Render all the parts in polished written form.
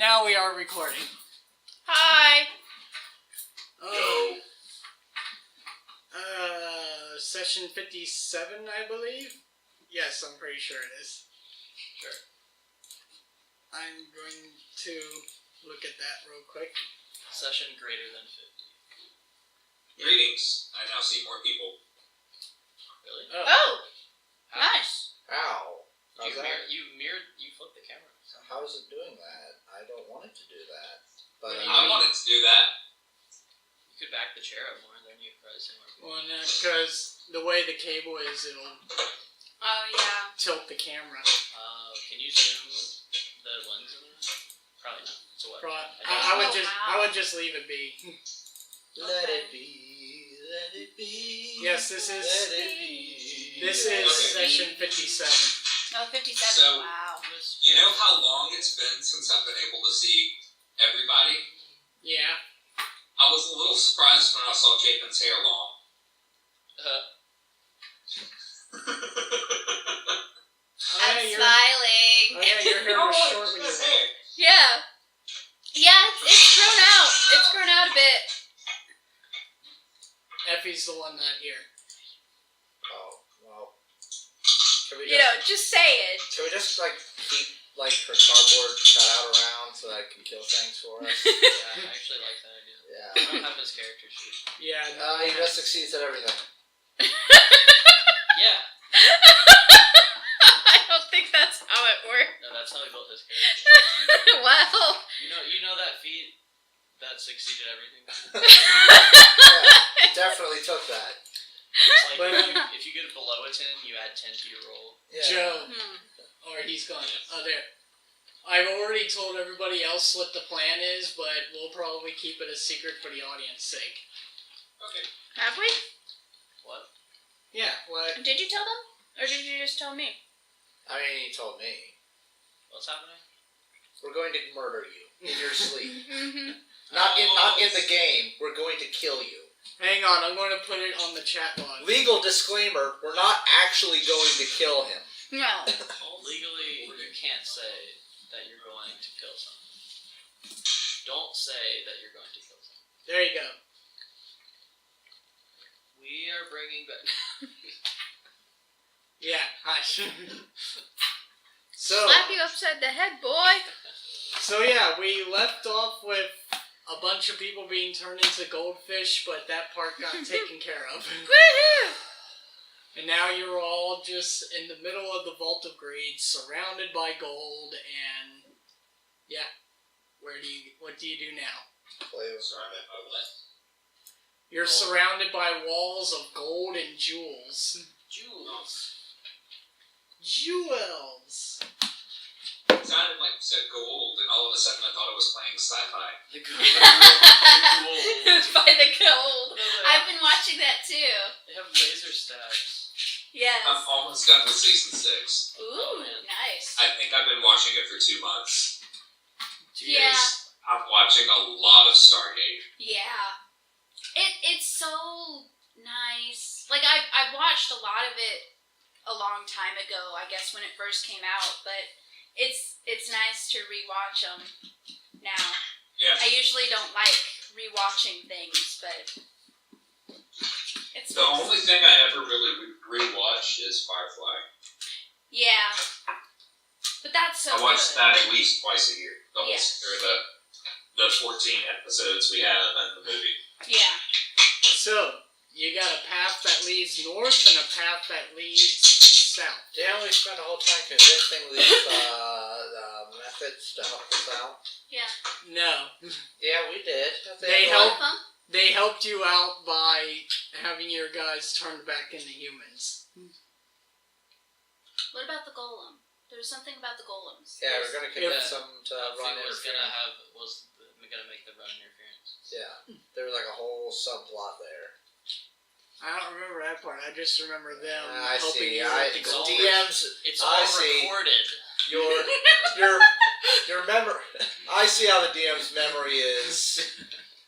Now we are recording. Hi. Oh. Session 57, I believe? Yes, I'm pretty sure it is. Sure. I'm going to look at that real quick. Session greater than 50. Greetings. I now see more people. Really? Oh. How? Nice. Ow. You flipped the camera. How is it doing that? I don't want it to do that. But I wanted to do that. You could back the chair up more, and then you'd probably see more people. Well, because the way the cable is, it'll Oh, yeah. tilt the camera. Can you zoom the lens in there? Probably not. It's a web. I would just leave it be. let it be, let it be. Yes, this is Let it be. this is session 57. Oh, 57. So- Wow. You know how long it's been since I've been able to see everybody? Yeah. I was a little surprised when I saw Chapin's hair long. I'm smiling. Oh yeah, your hair was short when you his were hair. Yeah. Yeah, it's grown out. It's grown out a bit. Effie's the one not here. Oh, well. Should we Just say it. Should we just, keep, her cardboard cut out around so that it can kill things for us? Yeah, I actually like that idea. Yeah. I don't have his character sheet. Yeah. He just succeeds at everything. Yeah. I don't think that's how it works. No, that's how he built his character. Wow. You know that feat that succeeded everything? Yeah, he definitely took that. It's like But- if you get it below a 10, you add 10 to your roll. Yeah. Joe. Hmm. Or he's gone. Oh, there. I've already told everybody else what the plan is, but we'll probably keep it a secret for the audience's sake. Okay. Have we? What? Yeah, what? Did you tell them? Or did you just tell me? I mean, he told me. What's happening? We're going to murder you in your sleep. Mm-hmm. Not in the game. We're going to kill you. Hang on, I'm going to put it on the chat log. Legal disclaimer, we're not actually going to kill him. No. Legally, you can't say that you're going to kill someone. Don't say that you're going to kill someone. There you go. We are bringing back... Yeah, hush. So, Slap you upside the head, boy. so yeah, we left off with a bunch of people being turned into goldfish, but that part got taken care of. Woohoo! And now you're all just in the middle of the Vault of Greed, surrounded by gold, and yeah, what do you do now? Sorry, I meant my what? You're surrounded by walls of gold and jewels. Jules. Jewels! It sounded like you said gold, and all of a sudden I thought it was playing sci-fi. The By the cold. I've been watching that too. They have laser stabs. Yes. I'm almost done with season 6. Ooh, man. nice. I think I've been watching it for 2 months. Yeah. I'm watching a lot of Stargate. Yeah. It's so nice. Like I watched a lot of it a long time ago, I guess when it first came out, but it's nice to rewatch them now. Yeah. I usually don't like rewatching things, but it's The nice. only thing I ever really rewatched is Firefly. Yeah. But that's so I watch good. that at least twice a year. The whole, Yes. or the 14 episodes we have in the movie. Yeah. So, you got a path that leads north and a path that leads south. Didn't we spend the whole time convincing these methods to help us out? Yeah. No. Yeah, we did. They One help- of them? They helped you out by having your guys turned back into humans. What about the golem? There was something about the golems. Yeah, we're going to convince them to run was interference. gonna make the run interference. Yeah, there was a whole subplot there. I don't remember that part. I just remember them I helping see. you with the It's gold. all DMs. It's I all see. recorded. Your memory. I see how the DM's memory is.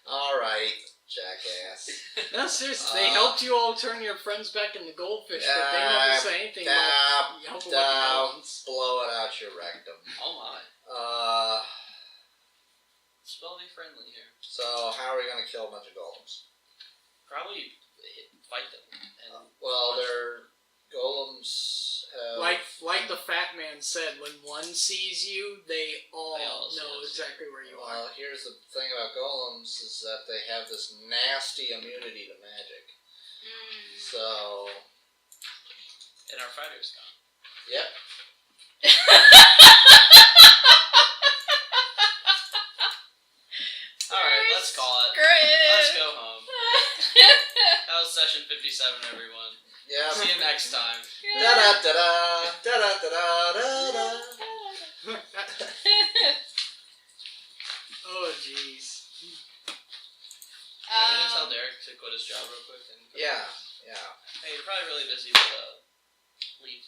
All right, jackass. No, seriously, they helped you all turn your friends back into goldfish, but they never say anything about helping with the golems. Blow it out your rectum. Oh my. Spell be friendly here. So how are we gonna kill a bunch of golems? Probably fight them. And Well, they're golems. Like the fat man said, when one sees you, they all see know us. exactly where you are. Well, here's the thing about golems is that they have this nasty immunity to magic. So, and our fighter's gone. yep. Alright, let's call it. Chris. Let's go home. That was session 57, everyone. Yeah. See you next time. Da da da da da da da da da. Oh, jeez. Can you tell Derek to quit his job real quick? And Yeah, yeah. Hey, you're probably really busy, but leave.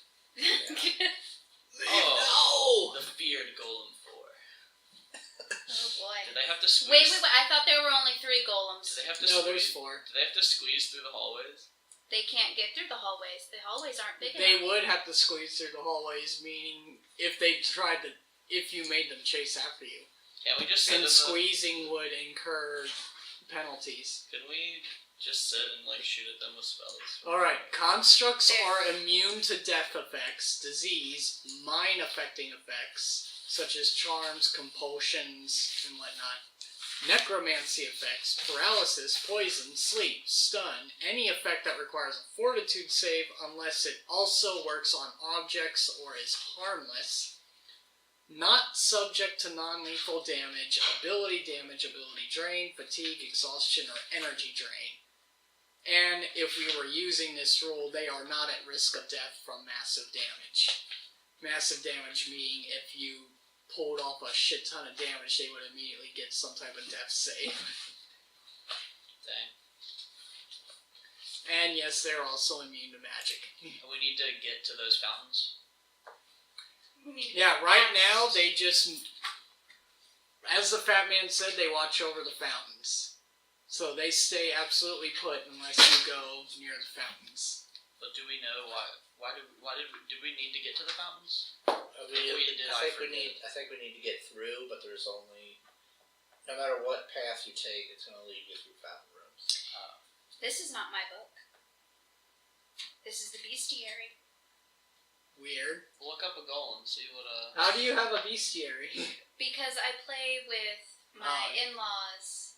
Oh, the feared golem 4. Oh boy. Do they have to squeeze? Wait. I thought there were only 3 golems. Do they have to No, squeeze? there's 4. Do they have to squeeze through the hallways? They can't get through the hallways. The hallways aren't big They enough. would have to squeeze through the hallways, meaning if you made them chase after you. Can't we just sit And in the... squeezing would incur penalties. Can we just sit and, like, shoot at them with spells? Alright, constructs are immune to death effects, disease, mind-affecting effects, such as charms, compulsions, and whatnot. Necromancy effects, paralysis, poison, sleep, stun, any effect that requires a fortitude save unless it also works on objects or is harmless. Not subject to non-lethal damage, ability drain, fatigue, exhaustion, or energy drain. And if we were using this rule, they are not at risk of death from massive damage. Massive damage meaning if you pulled off a shit ton of damage, they would immediately get some type of death save. Dang. And yes, they're also immune to magic. We need to get to those fountains. Yeah, right now they just, as the fat man said, they watch over the fountains. So they stay absolutely put unless you go near the fountains. But do we know why do we need to get to the fountains? I think we need to get through, but there's only, no matter what path you take, it's going to lead you through fountain rooms. This is not my book. This is the bestiary. Weird. Look up a golem, see what How do you have a bestiary? Because I play with my in-laws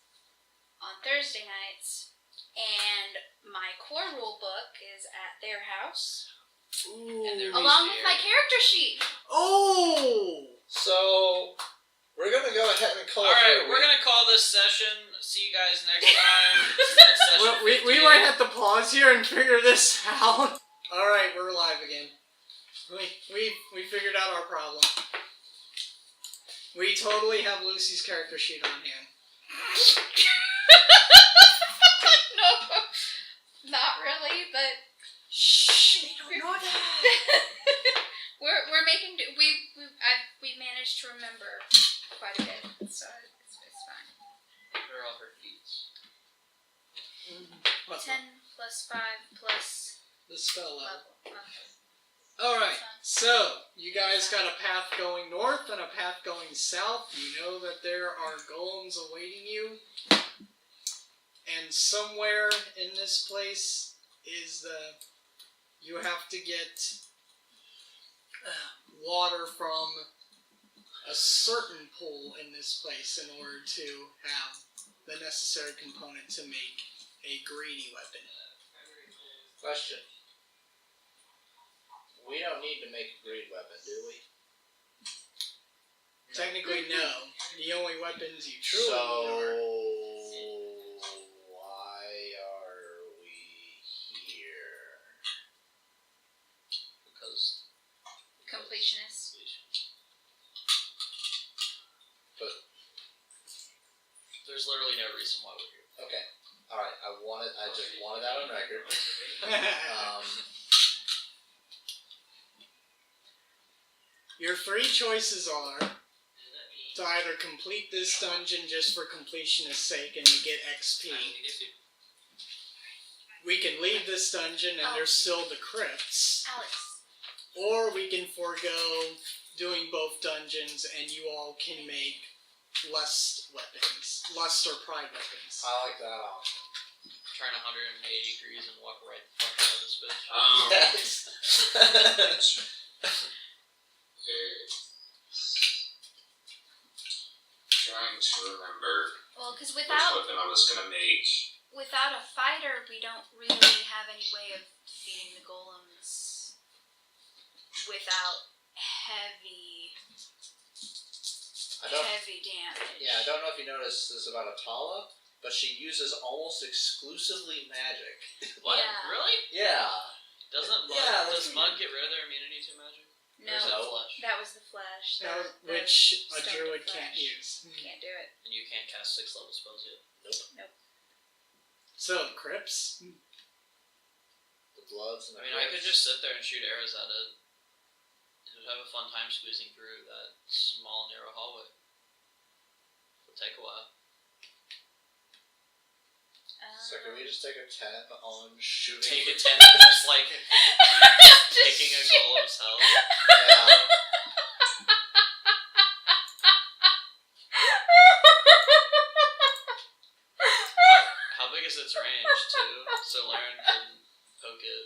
on Thursday nights, and my core rule book is at their house, Ooh. And they're along with my character sheet. Oh! So, we're going to go ahead and call Alright, it. we're gonna call this session. See you guys next time. At session Well, we 58. might have to pause here and figure this out. Alright, we're live again. We figured out our problem. We totally have Lucy's character sheet on hand. No, not really, but shh. They don't know that. we're making we managed to remember quite a bit, so it's fine. What are all her feats? 10 plus 5 plus The spell level. level. Alright, so you guys got a path going north and a path going south. You know that there are golems awaiting you. And somewhere in this place is you have to get water from a certain pool in this place in order to have the necessary component to make a greedy weapon. Question. We don't need to make a greed weapon, do we? Technically, no. The only weapons you truly need are... Why are we here? Because Completionist. But, there's literally no reason why we're here. okay. Alright, I just wanted that on record. Your 3 choices are to either complete this dungeon just for completionist's sake and to get XP. We can leave this dungeon and there's still the crypts. Alex. Or we can forego doing both dungeons and you all can make lust weapons, lust or pride weapons. I like that option. Turn 180 degrees and walk right the fuck out of this bitch. Yes. Trying to remember Well, because which without weapon I was gonna make. a fighter, we don't really have any way of defeating the golems without heavy damage. Yeah, I don't know if you noticed this about Atala, but she uses almost exclusively magic. What? Yeah. Really? Yeah. Does that's Mud get rid of their immunity to magic? No, Or is that flesh? that was the flesh. Which a stone druid flesh. can't use. Can't do it. And you can't cast 6 level spells yet. So, Crips? The bloods and the I mean, I could crypts. just sit there and shoot arrows at it. It would have a fun time squeezing through that small, narrow hallway. It'll take a while. So can we just take a 10 on shooting? Take a 10 and just like taking a golem's health. Yeah. How big is its range too? So Laren can poke it.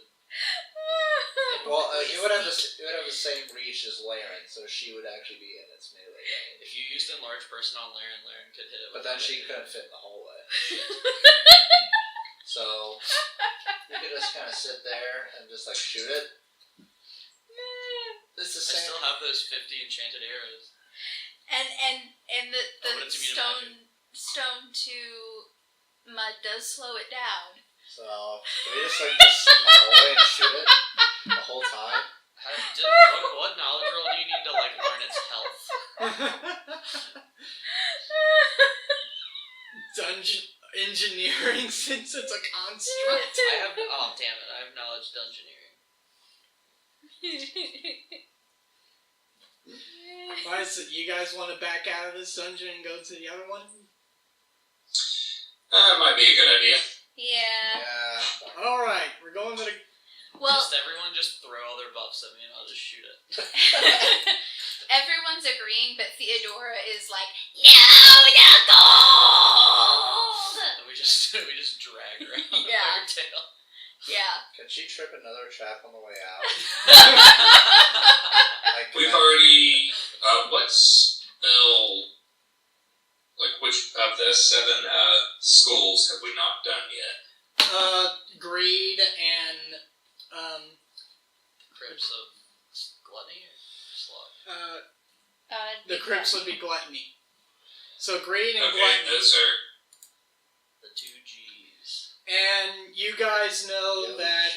Well, it would have the same reach as Laren, so she would actually be in its melee range. If you used enlarged person on Laren, Laren could hit it. But with then she anything. couldn't fit in the hallway. So you could just kind of sit there and just like shoot it. It's the I same. still have those 50 enchanted arrows. And the but it's immune to stone to mud does slow it down. So can we just like sit in the hallway and shoot it the whole time? What knowledge roll do you need to like learn its health? Dungeon engineering, since it's a construct. I have knowledge dungeoneering. Alright, so you guys want to back out of this dungeon and go to the other one? Might be a good idea. Yeah. Yeah. Alright, we're going to the... Well, Everyone just throw all their buffs at me and I'll just shoot it. everyone's agreeing, but Theodora is like, no, the gold! And we just drag her out Yeah. with our tail. Yeah. Can she trip another trap on the way out? We've already. What spell? Like, which of the 7 schools have we not done yet? Greed and, Crypts of Gluttony or Slug? the Crips would be Gluttony. So Greed and Okay, Gluttony. those are. The 2 G's. And you guys know that...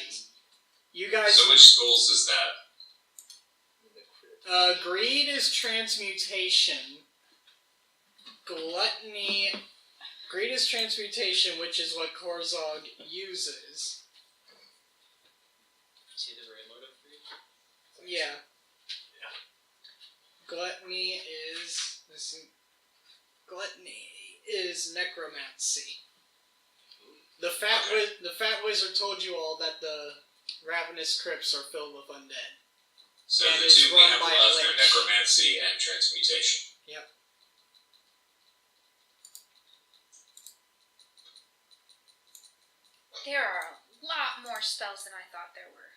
You guys... So which schools is that? Greed is transmutation. Gluttony... Greed is transmutation, which is what Korzog uses. Is he the Runelord of Greed? Yeah. Gluttony is... Gluttony is necromancy. The fat wizard told you all that the ravenous crypts are filled with undead. So And the is 2 we run have by a left are lich. necromancy and transmutation. Yep. There are a lot more spells than I thought there were.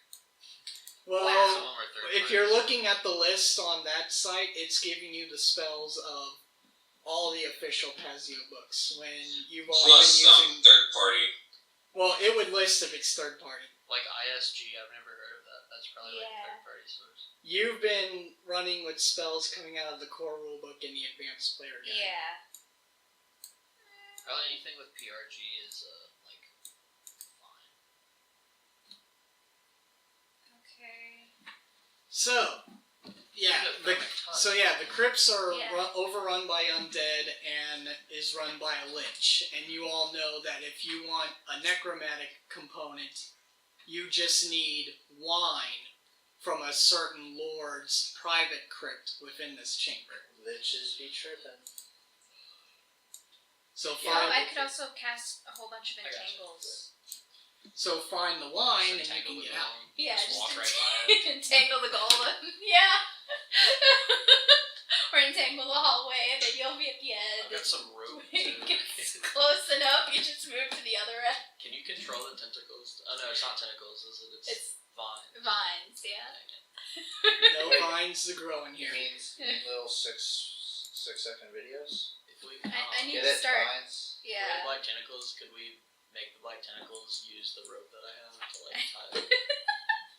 Well, Some of them are third if you're looking at the list on that site, it's giving you the spells of all the official Pazio books. When you've only Plus been some using... third party. Well, it would list if it's third party. Like ISG, I've never heard of that. That's probably like Yeah. third party source. You've been running with spells coming out of the core rulebook in the advanced player guide. Yeah. Probably anything with PRG is like fine. Okay. So, yeah, the crypts are Yeah. overrun by undead and is run by a lich. And you all know that if you want a necromantic component, you just need wine from a certain lord's private crypt within this chamber. Liches be tripping. So Oh, find I could also cast a whole bunch of I got you. entangles. find the wine and Just you entangle can the get out. golem, Yeah, just just walk right by it. entangle the golem. Yeah. Or entangle the hallway, and then you'll be at the end. I've got some rope When it too. gets close enough, you just move to the other end. Can you control the tentacles? Oh no, it's not tentacles, is it? It's vine. vines, yeah. Dang it. No vines to grow in He here. means little 6-second videos. If we I need Get to it? start. Vines? we Yeah. had black tentacles, could we make the black tentacles use the rope that I have to like tie them?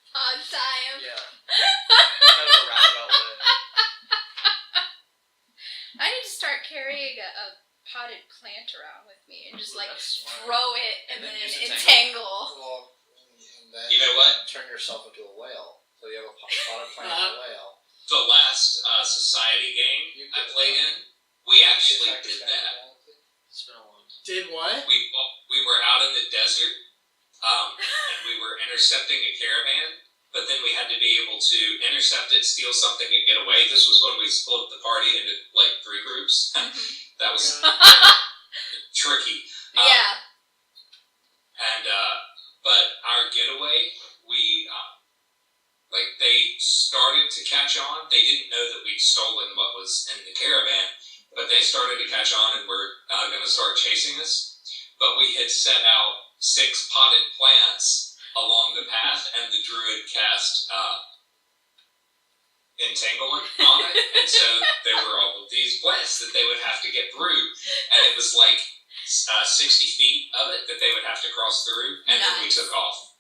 On time. Yeah. Kind of a roundabout way. I need to start carrying a potted plant around with me and just Ooh, like that's smart. throw it and And then then use entangle. Well, and then You know what? turn yourself into a whale. So you have a potted plant and a whale. The last society game I played in, we actually did that. It's been a long time. Did what? We were out in the desert, and we were intercepting a caravan. But then we had to be able to intercept it, steal something, and get away. This was when we split the party into like 3 groups. That was tricky. Yeah. And but our getaway, we like they started to catch on. They didn't know that we'd stolen what was in the caravan, but they started to catch on and were going to start chasing us. But we had set out 6 potted plants along the path, and the druid cast entanglement on it, and so there were all of these plants that they would have to get through, and it was like 60 feet of it that they would have to cross through, and then we Nice. took off,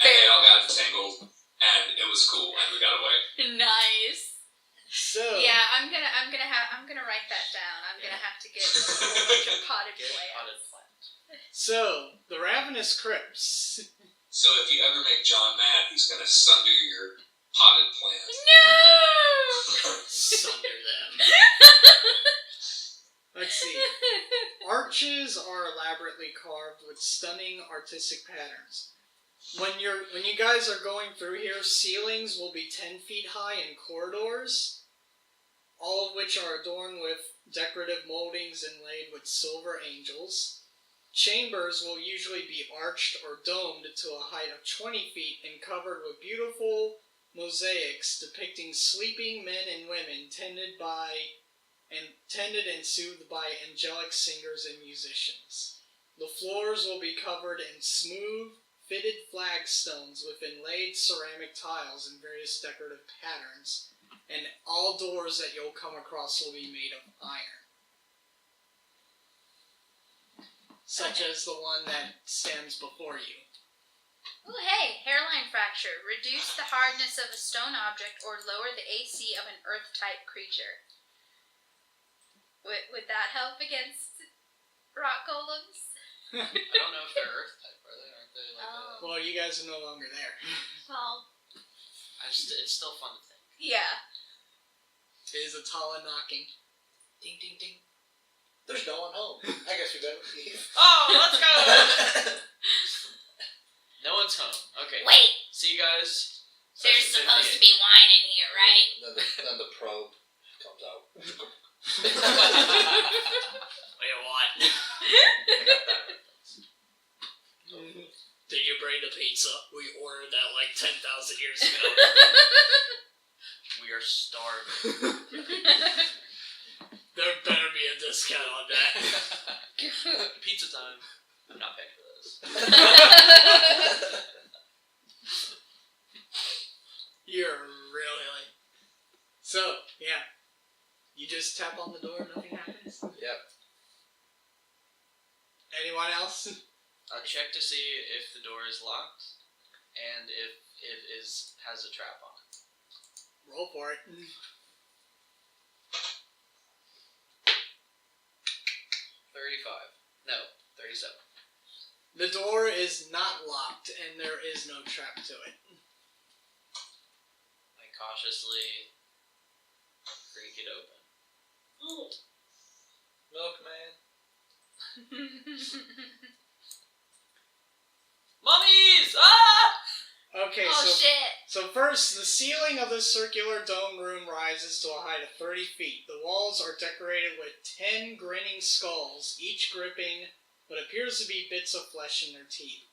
and they all got entangled, and it was cool, and we got away. Nice. So Yeah, I'm gonna write that down. I'm gonna have to get a whole bunch of potted Get plants. potted plant. So the ravenous crypts. So if you ever make John mad, he's gonna sunder your potted plants. No. Sunder them. Let's see. Arches are elaborately carved with stunning artistic patterns. When you guys are going through here, ceilings will be 10 feet high in corridors, all of which are adorned with decorative moldings inlaid with silver angels. Chambers will usually be arched or domed to a height of 20 feet and covered with beautiful mosaics depicting sleeping men and women tended and soothed by angelic singers and musicians. The floors will be covered in smooth, fitted flagstones with inlaid ceramic tiles in various decorative patterns, and all doors that you'll come across will be made of iron. Such as the one that stands before you. Ooh, hey, hairline fracture. Reduce the hardness of a stone object or lower the AC of an earth-type creature. Would that help against rock golems? I don't know if they're earth type, are they? Aren't they like Oh. Well, you guys are no longer there. Well, it's still fun to think. yeah. It is a Tala knocking. Ding, ding, ding. There's no one home. I guess we better leave. Oh, let's go! No one's home. Okay. Wait, See you guys. there's Session supposed to 58. be wine in here, right? Then the probe comes out. Wait, what? Did you bring the pizza? We ordered that like 10,000 years ago. We are starving. There better be a discount on that. Pizza time. I'm not paying for this. You're really like... So, yeah. You just tap on the door, nothing happens? Yep. Anyone else? I'll check to see if the door is locked and if it has a trap on it. Roll for it. 35. No, 37. The door is not locked, and there is no trap to it. I cautiously creak it open. Milkman. Mummies! Ah! Okay, Oh, shit. So first, the ceiling of the circular dome room rises to a height of 30 feet. The walls are decorated with 10 grinning skulls, each gripping what appears to be bits of flesh in their teeth.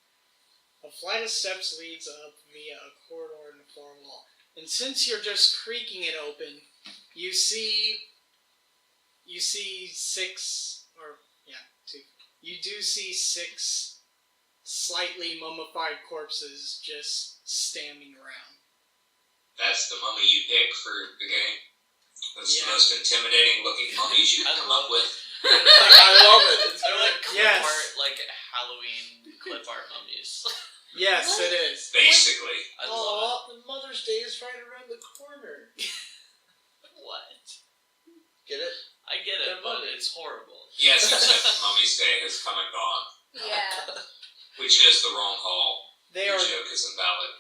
A flight of steps leads up via a corridor in the far wall. And since you're just creaking it open, you see you see 6, or yeah, 2. You do see 6 slightly mummified corpses just standing around. That's the mummy you pick for the game. That's Yeah. the most intimidating looking mummies you can come up with. I love it. It's They're like clip Yes. art, like Halloween clip art mummies. Yes, What? it is. Basically. I love the Mother's Day is right around the corner. it. What? Get it? I get it, They're but mummies. it's horrible. Yes, except Mummy's Day has come and gone. Yeah. We chose the wrong hall. They Your are joke is invalid.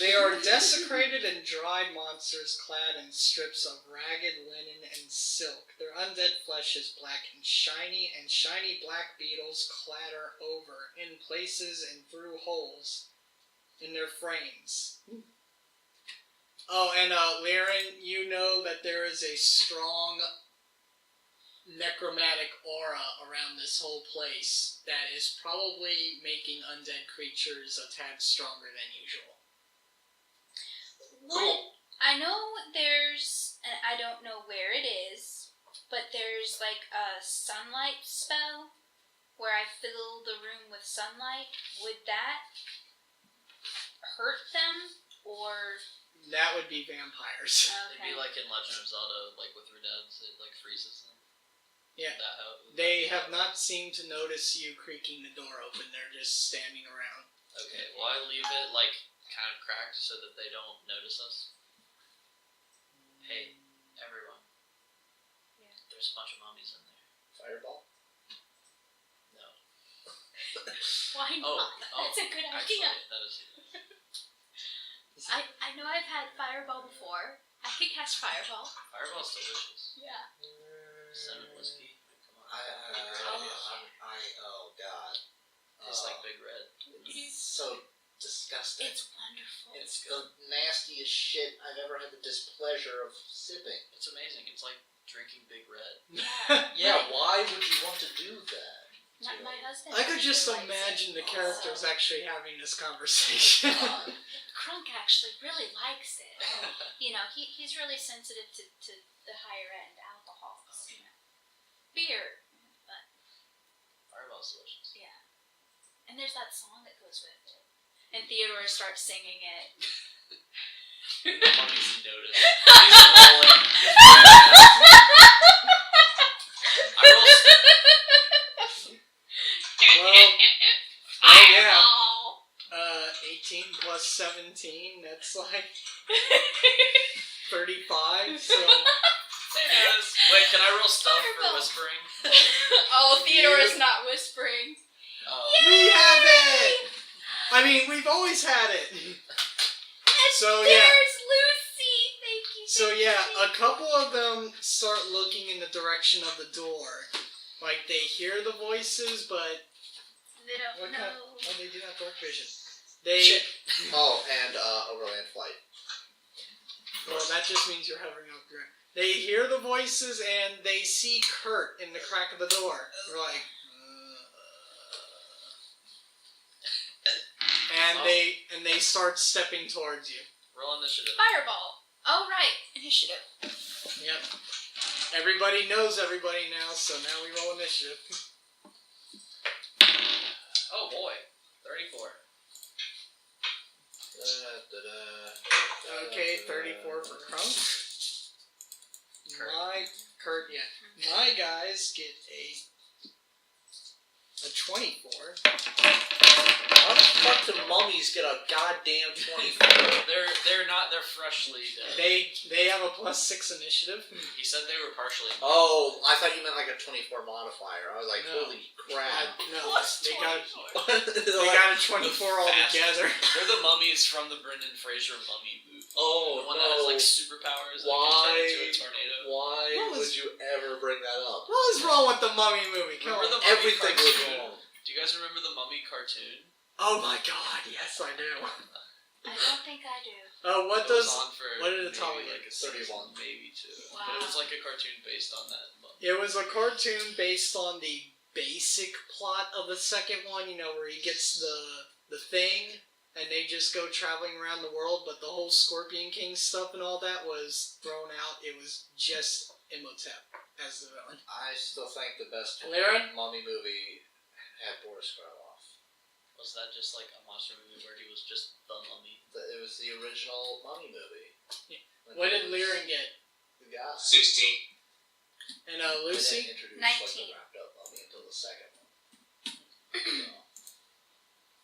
They are desecrated and dried monsters clad in strips of ragged linen and silk. Their undead flesh is black and shiny black beetles clatter over in places and through holes in their frames. Oh, and Lyran, you know that there is a strong necromantic aura around this whole place that is probably making undead creatures a tad stronger than usual. Cool. I know there's, and I don't know where it is, but there's like a sunlight spell where I fill the room with sunlight. Would that hurt them, or? That would be vampires. It'd be like in Legend of Zelda, like with Runeforge, it like freezes them. Yeah. Would They that have be not seemed to notice you creaking the door open. They're just standing around. Okay, well I leave it like kind of cracked so that they don't notice us. Hey, everyone. Yeah. There's a bunch of mummies in there. Fireball? No. Why not? That's a good Actually, idea. that is. I know I've had fireball before. I could cast fireball. Fireball's delicious. Yeah. Cinnamon whiskey. Come on. Oh god. Tastes like Big Red. It's so disgusting. It's wonderful. It's the nastiest shit I've ever had the displeasure of sipping. It's amazing. It's like drinking Big Red. Yeah, why would you want to do that? My husband. I could just actually likes imagine it the characters also. actually having this conversation. God. Crunk actually really likes it. You know, he's really sensitive to the higher end alcohols. You know. Beer, but Fireball's delicious. yeah. And there's that song that goes with it. And Theodore starts singing it. The mummies notice. He's rolling. I roll. Well, yeah. 18 plus 17, that's like 35, so... Yes. Wait, can I roll stealth for Fireball. whispering? Oh, Theodore is not whispering. We have it! I mean, we've always had it. So, yeah. There's Lucy. Thank you. So, thank yeah, you. a couple of them start looking in the direction of the door. Like, they hear the voices, but... They don't know. Oh, they do have dark vision. They... Shit. Oh, and overland flight. Well, that just means you're hovering over the ground. They hear the voices, and they see Kurt in the crack of the door. They're like... And they start stepping towards you. Roll initiative. Fireball. Oh, right. Initiative. Yep. Everybody knows everybody now, so now we roll initiative. Oh boy. 34. Okay, 34 for Crunk. Kurt. My guys get a 24. How the fuck do mummies get a goddamn 24? They're freshly dead. They have a +6 initiative. He said they were partially. Oh, I thought you meant like a 24 modifier. I was like, No. holy crap. No, Plus they got 24. they got a 24 altogether. They're the mummies from the Brendan Fraser mummy movie. Oh, The one no. that has like superpowers that Why? can turn into a tornado. Why What was- would you ever bring that up? What was wrong with the Mummy movie? Come Remember on. the Mummy Everything was cartoon? wrong. Do you guys remember the mummy cartoon? Oh my god, yes I do. I don't think I do. What It was does... on for what did it tell maybe me? like a 31. season, maybe 2. Wow. But it was like a cartoon based on that mummy. It was a cartoon based on the basic plot of the second one, you know, where he gets the thing, and they just go traveling around the world, but the whole Scorpion King stuff and all that was thrown out. It was just Imhotep. as the villain. I still think the best Lyran? mummy movie had Boris Karloff. Was that just like a monster movie where he was just the mummy? It was the original mummy movie. Yeah. When What he did was Lyran get? The guy. And 16. They didn't Lucy? introduce 19. like the wrapped up mummy until the second one.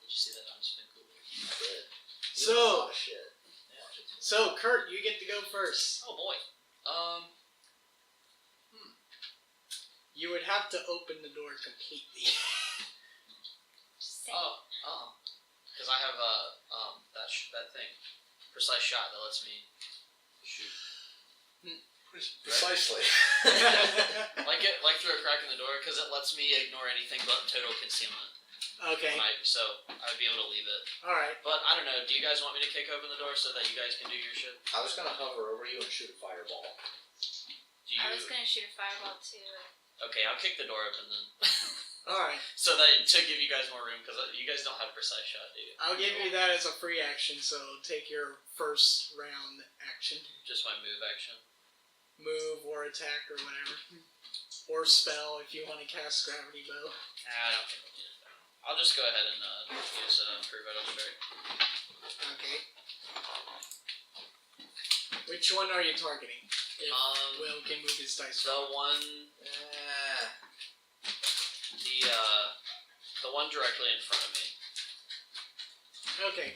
Did you see that on Spin Cool? I did. So- He was a lot of shit. So, Kurt, you get to go first. Oh boy. You would have to open the door completely. Just say. Because I have that thing, precise shot that lets me shoot. Precisely. Like through a crack in the door, because it lets me ignore anything but total concealment. Okay. So I would be able to leave it. Alright. But I don't know. Do you guys want me to kick open the door so that you guys can do your shit? I was gonna hover over you and shoot a fireball. Do you? I was gonna shoot a fireball too. Okay, I'll kick the door open then. Alright. So that to give you guys more room, because you guys don't have precise shot, do you? I'll give you that as a free action, so take your first round action. Just my move action. Move or attack or whatever. Or spell if you want to cast Gravity Bow. I don't think I'll do it. I'll just go ahead and use Prove Elderberry. Okay. Which one are you targeting? If Will can move his dice. The one, the one directly in front of me. Okay.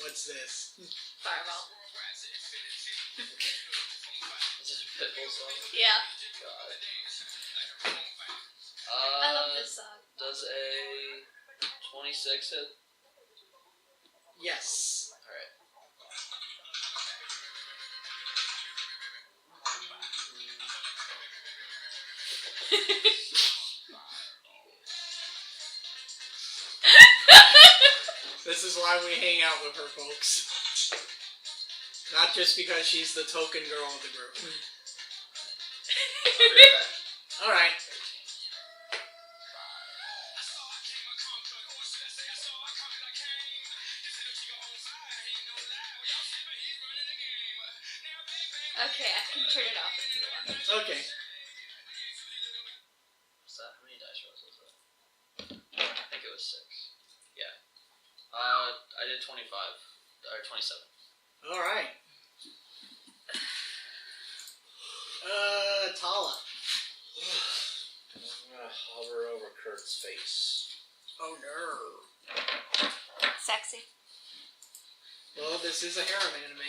What's this? Fireball. Is this a Pitbull song? Yeah. God. I love this song. Does a 26 hit? Yes. Alright. This is why we hang out with her, folks. Not just because she's the token girl of the group. Alright. Okay, I can turn it off if you want. Okay. What's that? How many dice rolls was that? I think it was 6. Yeah. I did 25. Or 27. Alright. Tala. I'm gonna hover over Kurt's face. Oh no. Sexy. Well, this is a harem anime.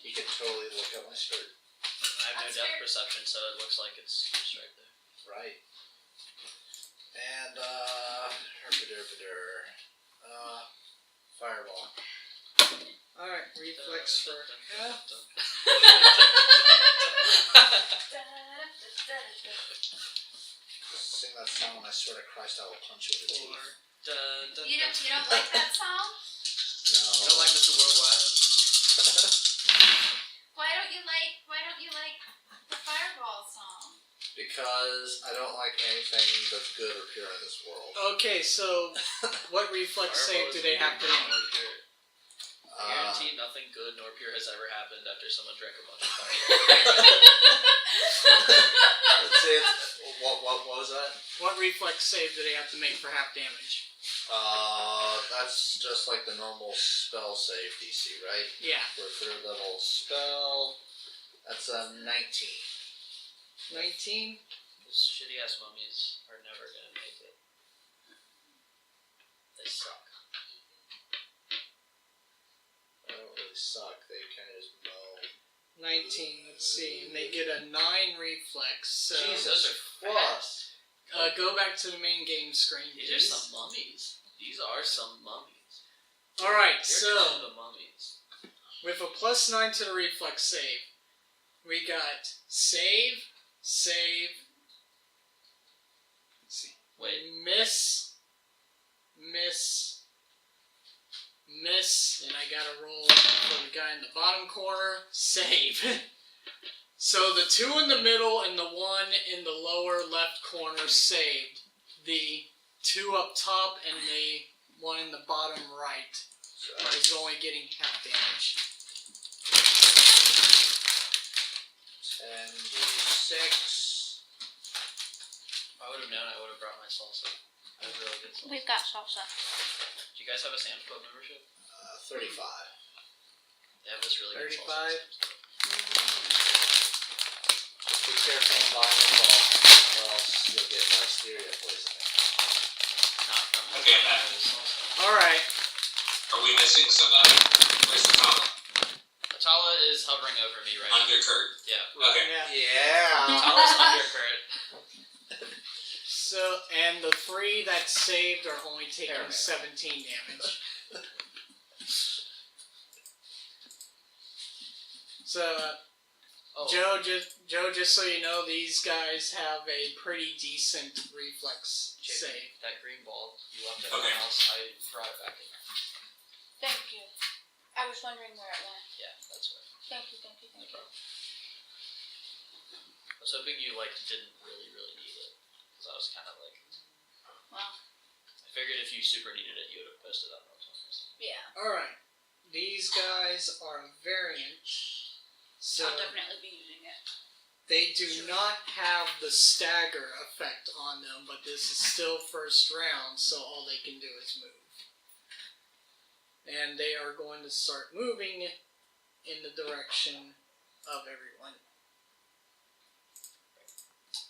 You can totally look at my skirt. I have no That's depth fair. perception, so it looks like it's just right there. Right. And, herpaderpader. Fireball. Alright, reflex for half. Sing that song, I swear to Christ, I will punch you in the teeth. 4. You don't like that song? No. I don't like Mr. Worldwide. Why don't you like the Fireball song? Because I don't like anything that's good or pure in this world. Okay, so what reflex save do they have to make? I guarantee nothing good nor pure has ever happened after someone drank a bunch of fire. Let's see. What was that? What reflex save do they have to make for half damage? That's just like the normal spell save DC, right? Yeah. For a 3rd level spell, that's a 19. 19? Those shitty ass mummies are never gonna make it. They suck. They don't really suck, they kind of just mow. 19, let's see. And they get a 9 reflex, so... Jesus Those are Christ. go back to the main game screen, These are please. some mummies. These are some mummies. Alright, Here come so... the mummies. With a +9 to the reflex save, we got save, let's see, Wait. miss, and I gotta roll for the guy in the bottom corner, save. So the 2 in the middle and the 1 in the lower left corner saved. The 2 up top and the 1 in the bottom right is only getting half damage. 10d6. If I would have known, I would have brought my salsa. I have really good salsa. We've got salsa. Do you guys have a Sam's Club membership? 35. They have this really good 35. salsa. at Sam's Club. Be careful in buying in bulk, or else you'll get listeria poisoning. Not from Okay, I'm back. salsa. Alright. Are we missing somebody? Where's the Atala? Atala is hovering over me right Under Kurt. now. Yeah. Okay. Yeah. Atala's under Kurt. So, and the 3 that saved are only taking Paramedic. 17 damage. So, Oh. Joe, just so you know, these guys have a pretty decent reflex JP, save. that green ball you left at Okay. my house, I brought it back in. Thank you. I was wondering where it went. Yeah, that's right. Thank you. No problem. I was hoping you didn't really need it, because I was kind of like, Well, I figured if you super needed it, you would have posted up on Twitter. yeah. Alright. These guys are a variant. So, I'll definitely be using it. they do not have the stagger effect on them, but this is still first round, so all they can do is move. And they are going to start moving in the direction of everyone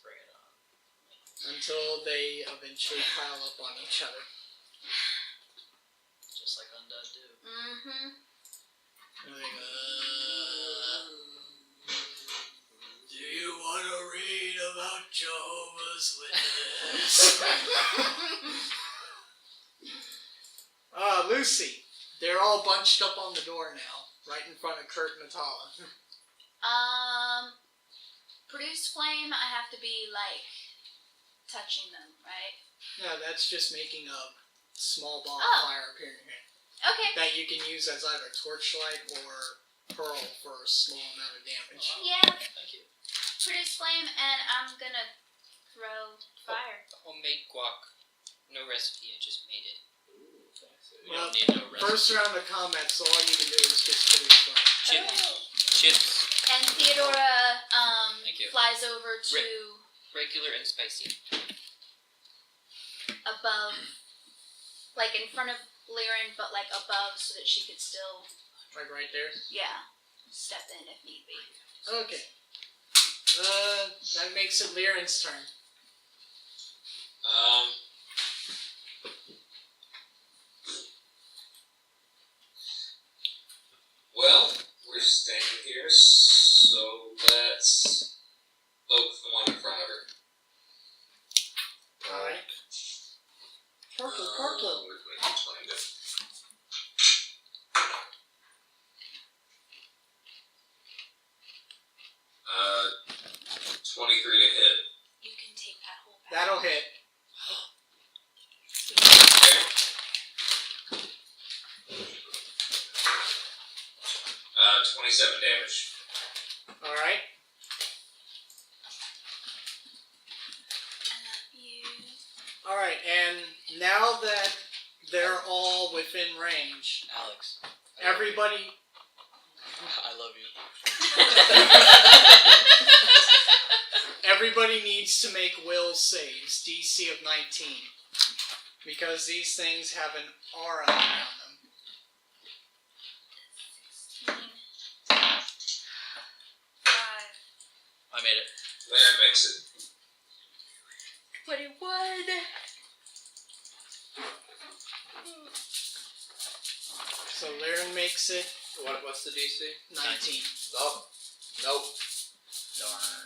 Bring it on. until they eventually pile up on each other. Just like Undead do. Mm-hmm. And they go, do you want to read about Jehovah's Witness? Lucy. They're all bunched up on the door now, right in front of Kurt and Atala. Produce flame, I have to be, touching them, right? No, that's just making a small ball Oh. of fire appearing here Okay. that you can use as either torchlight or pearl for a small amount of damage. Yeah, Thank you. produce flame, and I'm gonna throw fire. Homemade guac. No recipe, I just made it. Ooh, fancy. We Well, don't need no recipe. First round of combat, so all you can do is just produce flame. Chips, And Theodora, Thank you. flies over to regular and spicy. above, in front of Lyran, but, above so that she could still, Like right there. step in if need be. Okay. That makes it Lyran's turn. Well, we're standing here, so let's poke the one in front of her. Alright. Purple. Where's my D20 go? Uh, 23 to hit. You can take that whole back. That'll hit. Okay. 27 damage. Alright. I love you. Alright, and now that they're all within range, Alex. everybody I love you. everybody needs to make will saves, DC of 19. Because these things have an aura around them. 16. 5. I made it. There makes it. 21. So Lyran makes it What's the DC? 19. Oh, nope. Darn.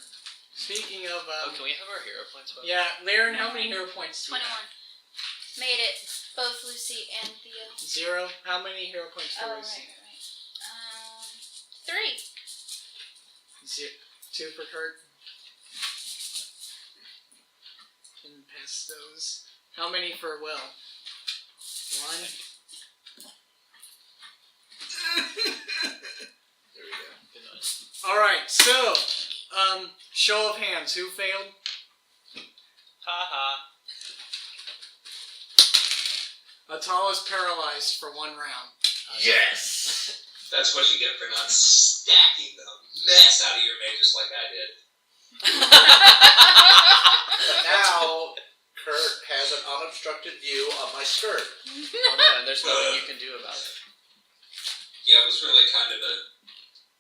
Speaking of, Oh, can we have our hero points back? yeah, Lyran, how many hero points do you 21. have? Made it. Both Lucy and Theo. 0. How many hero points for Oh, Lucy? right. 3. 2 for Kurt. Can pass those. How many for Will? 1. There we go. Good noise. Alright, so, show of hands, who failed? Ha Atala's paralyzed for 1 round. Yes! That's what you get for not stacking the mess out of your mate just like I did. But now, Kurt has an unobstructed view of my skirt. Oh no, and there's nothing you can do about it. Yeah, it was really kind of a...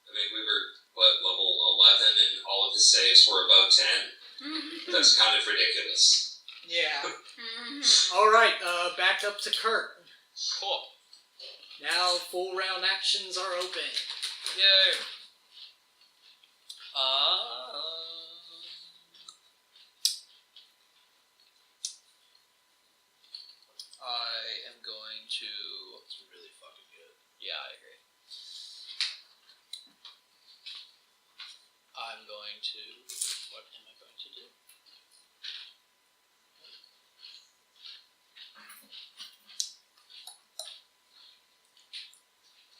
I mean, we were, level 11 and all of his saves were above 10. That's kind of ridiculous. Yeah. Alright, back up to Kurt. Cool. Now full round actions are open. Yay. I am going to... It's really fucking good. Yeah, I agree. I'm going to... What am I going to do?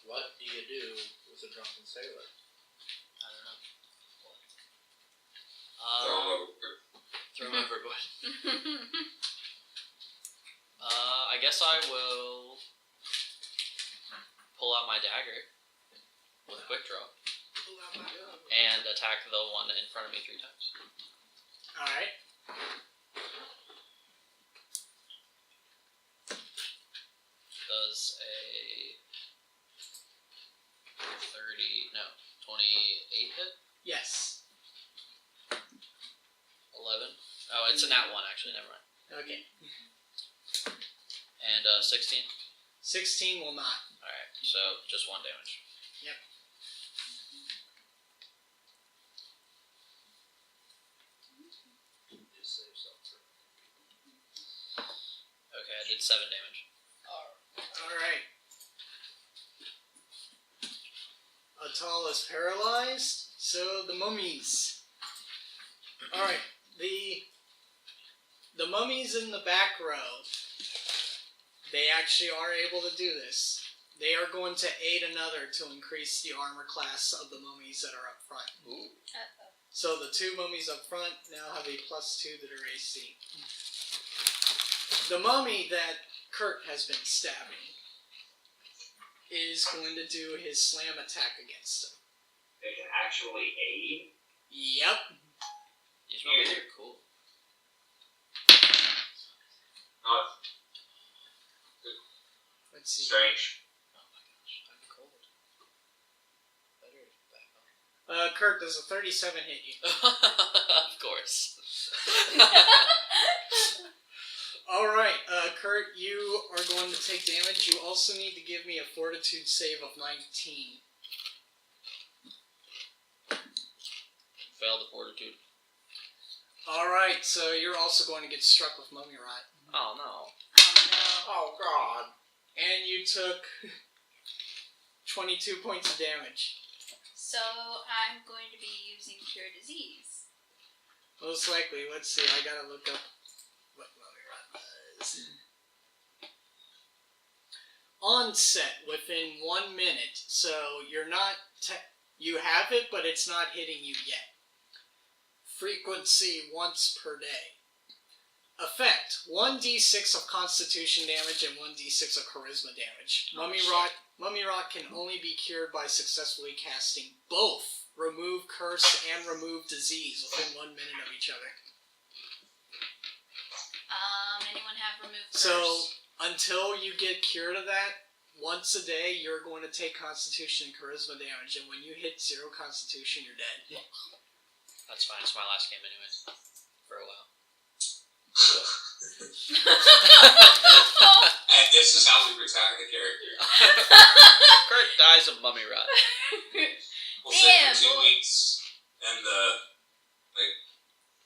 What do you do with a drunken sailor? I don't know. Throw him over. Throw him overboard. I guess I will pull out my dagger with a quick draw and attack the one in front of me 3 times. Alright. Does a 28 hit? Yes. 11. Oh, it's a nat 1 actually, never mind. Okay. And 16? 16 will not. Alright, so just 1 damage. Yep. Just save something. Okay, I did 7 damage. Alright. Atal is paralyzed, so the mummies. Alright, the mummies in the back row, they actually are able to do this. They are going to aid another to increase the armor class of the mummies that are up front. Ooh. So the 2 mummies up front now have a +2 to their AC. The mummy that Kurt has been stabbing is going to do his slam attack against him. They can actually aid? Yep. These mummies are cool. Not Let's see. strange. Oh my gosh, I'm cold. Better back on. Kurt, does a 37 hit you? Of course. Alright, Kurt, you are going to take damage. You also need to give me a fortitude save of 19. Fail the fortitude. Alright, so you're also going to get struck with mummy rot. Oh no. Oh god. And you took 22 points of damage. So I'm going to be using Cure Disease. Most likely. Let's see, I gotta look up what mummy rot does. Onset within 1 minute, so you're not... you have it, but it's not hitting you yet. Frequency once per day. Effect: 1d6 of constitution damage and 1d6 of charisma damage. Mummy rot can only be cured by successfully casting both remove curse and remove disease within 1 minute of each other. Anyone have remove curse? So until you get cured of that, once a day you're going to take constitution and charisma damage, and when you hit 0 constitution, you're dead. That's fine, it's my last game anyways. For a while. And this is how we retire the character. Kurt dies of mummy rot. We'll sit for 2 weeks in the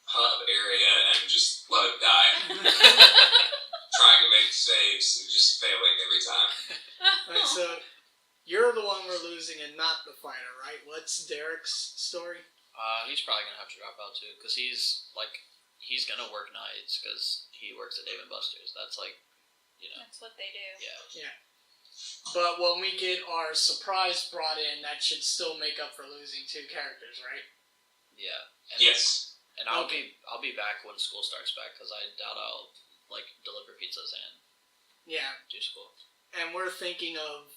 hub area and just let him die. Trying to make saves and just failing every time. Alright, so you're the one we're losing and not the fighter, right? What's Derek's story? He's probably gonna have to drop out too, because he's gonna work nights, because he works at Dave & Buster's. That's That's what they do. Yeah. But when we get our surprise brought in, that should still make up for losing 2 characters, right? Yeah. And Yes. And I'll be back when school starts back, because I doubt I'll deliver pizzas and Yeah. do school. And we're thinking of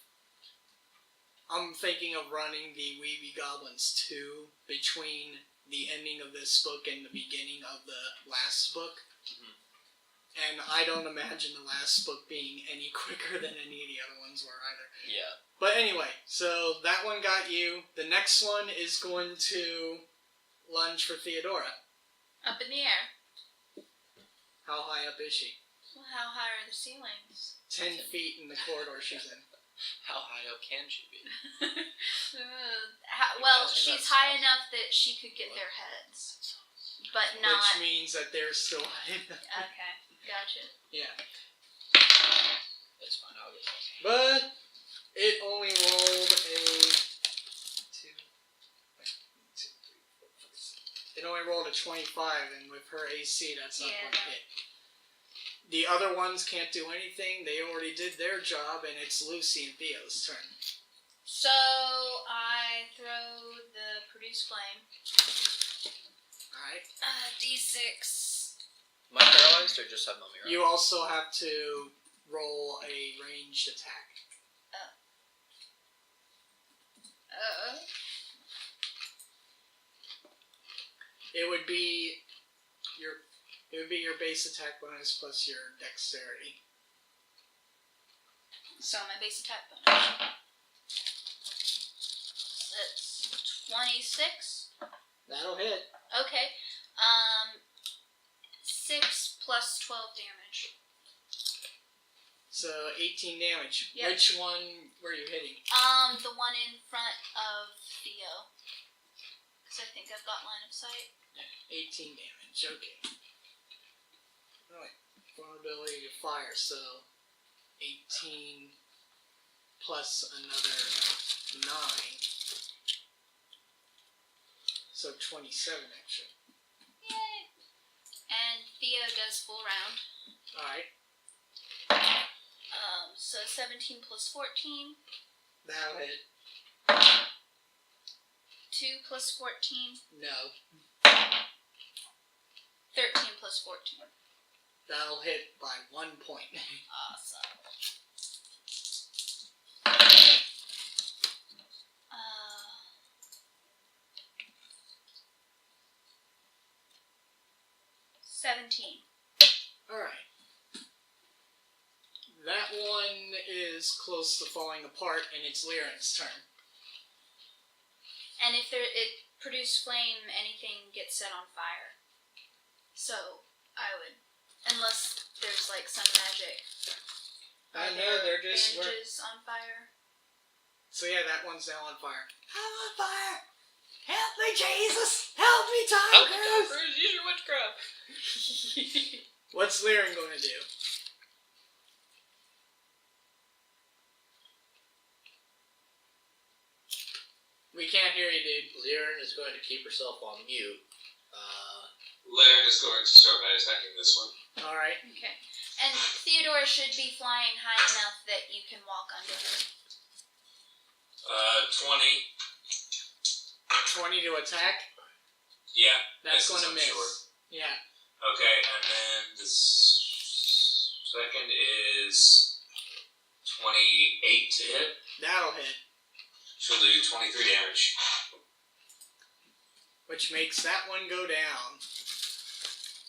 I'm thinking of running the Weeby Goblins 2 between the ending of this book and the beginning of the last book. Mhm. And I don't imagine the last book being any quicker than any of the other ones were either. Yeah. But anyway, so that one got you. The next one is going to lunge for Theodora. Up in the air. How high up is she? Well, how high are the ceilings? 10 feet in the corridor she's in. How high up can she be? Well, Imagine she's that's high awesome. enough that she could get their heads. But not... Which means that they're still high enough. Okay, gotcha. Yeah. It's fine, I'll get some. But it only rolled a 2. It only rolled a 25, and with her AC, that's not going to hit. The other ones can't do anything. They already did their job, and it's Lucy and Theo's turn. So, I throw the produce flame. Alright. D6. Am I paralyzed or just have mummy around? You also have to roll a ranged attack. It would be your base attack bonus plus your dexterity. So, my base attack bonus. That's 26. That'll hit. Okay. 6 plus 12 damage. So 18 damage. Yep. Which one were you hitting? The one in front of Theo. Because I think I've got line of sight. 18 damage. Okay. Alright. Vulnerability to fire. So 18 plus another 9. So 27 actually. Yay! And Theo does full round. Alright. So 17 plus 14. That'll hit. 2 plus 14. No. 13 plus 14. That'll hit by 1 point. Awesome. 17. Alright. That one is close to falling apart, and it's Lyran's turn. And if it produced flame, anything gets set on fire. So, I would... Unless there's like some magic. I know, they're just... bandages on fire. So yeah, that one's now on fire. I'm on fire! Help me, Jesus! Help me, Tom Cruise! Use your witchcraft! What's Lyran going to do? We can't hear you, dude. Lyran is going to keep herself on mute. Laren is going to start by attacking this one. Alright. Okay. And Theodore should be flying high enough that you can walk under her. 20. 20 to attack? Yeah. That's going to misses, I'm miss. sure. Yeah. Okay, and then the second is 28 to hit. That'll hit. She'll do 23 damage. Which makes that one go down.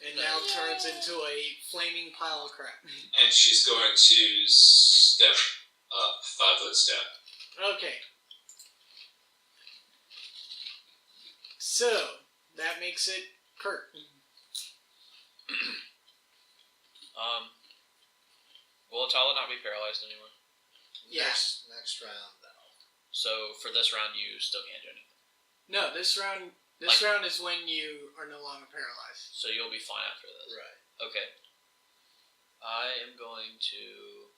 And now turns into a flaming pile of crap. And she's going to step up, 5-foot step. Okay. So, that makes it Kurt. Will Atala not be paralyzed anymore? Yeah. Next round, though. So for this round, you still can't do anything. No, this round is when you are no longer paralyzed. So you'll be fine after this. Right. Okay. I am going to...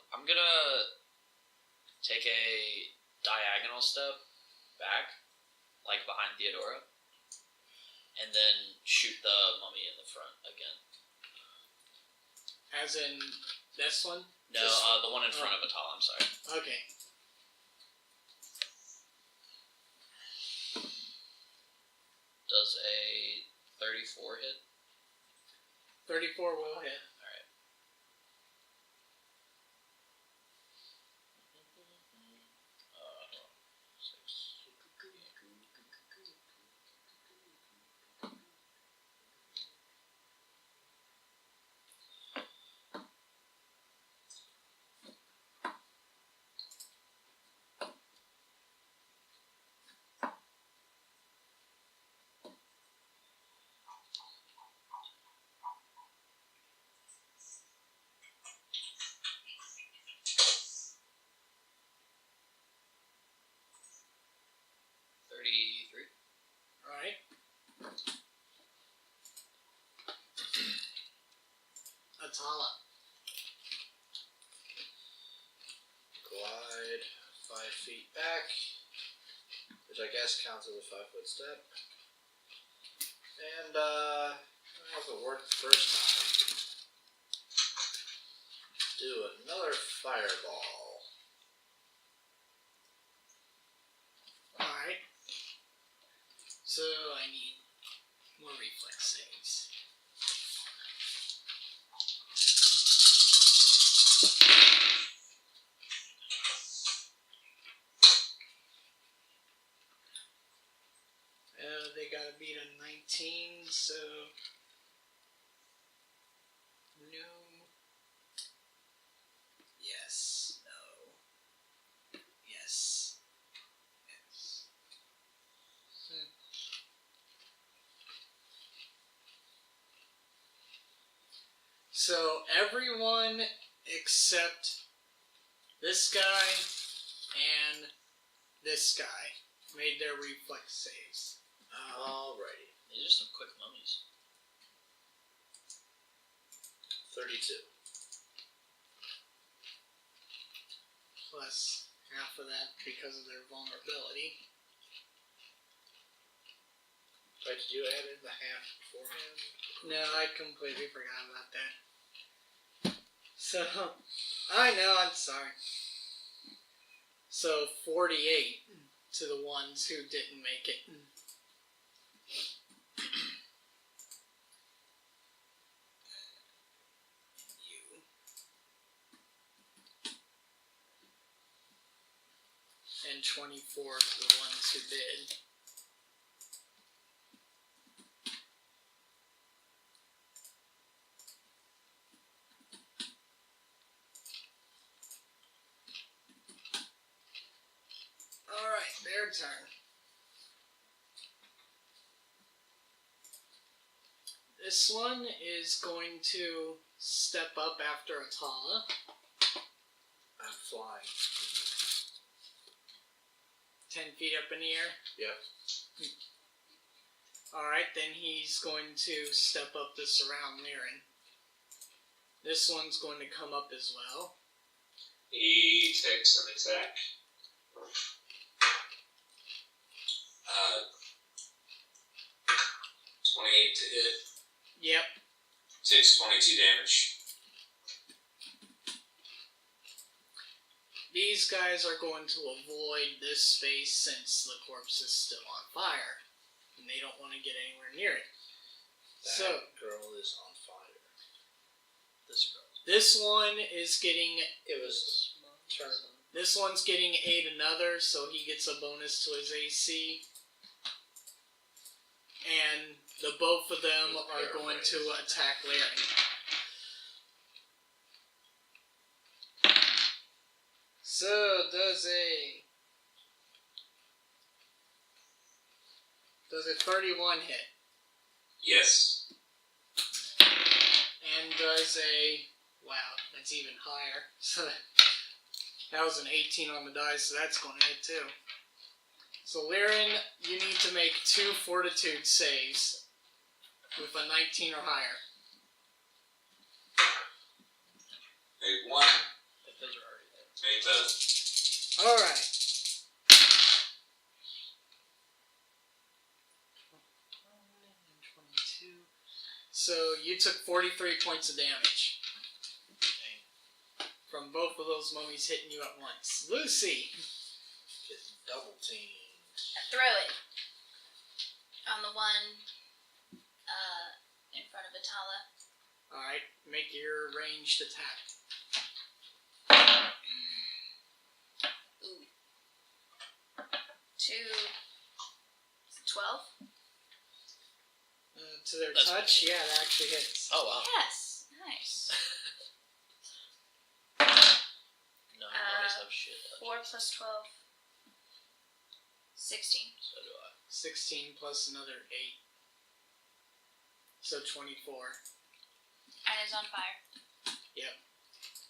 I'm gonna take a diagonal step back, like behind Theodora, and then shoot the mummy in the front again. As in this one? No, the one in front of Atala, I'm sorry. Okay. Does a 34 hit? 34 will hit. Alright. Atala. Glide 5 feet back, which I guess counts as a 5-foot step. And, how's it work the first time? Do another fireball. Alright. So I need more reflex saves. They gotta beat a 19, so no. Yes. No. Yes. Yes. So everyone except this guy and this guy made their reflex saves. Alrighty. These are some quick mummies. 32. Plus half of that because of their vulnerability. Right, did you add in the half beforehand? No, I completely forgot about that. So, I know, I'm sorry. So, 48 to the ones who didn't make it. You. And 24 to the ones who did. Alright, their turn. This one is going to step up after Atala. I'm flying. 10 feet up in the air. Yep. Alright, then he's going to step up to surround Liren. This one's going to come up as well. He takes an attack. 28 to hit. Yep. Takes 22 damage. These guys are going to avoid this space since the corpse is still on fire. And they don't want to get anywhere near it. That girl is on fire. This girl. This one is getting... It was turn. This one's getting 8 another, so he gets a bonus to his AC. And the both of them are going to attack Larry. So, does a 31 hit? Yes. And does a... Wow, that's even higher. So that was an 18 on the dice, so that's going to hit too. So Liren, you need to make 2 fortitude saves with a 19 or higher. Made 1. If those are already there. Made both. Alright. So you took 43 points of damage from both of those mummies hitting you at once. Lucy! Getting double teamed. Throw it. on the one in front of Atala. Alright, make your ranged attack. Ooh. 12? To their That's touch, yeah, that actually hits. Oh wow. Yes. Nice. No, mummies have shit. 4 plus 12. 16. So do I. 16 plus another 8. So 24. And is on fire.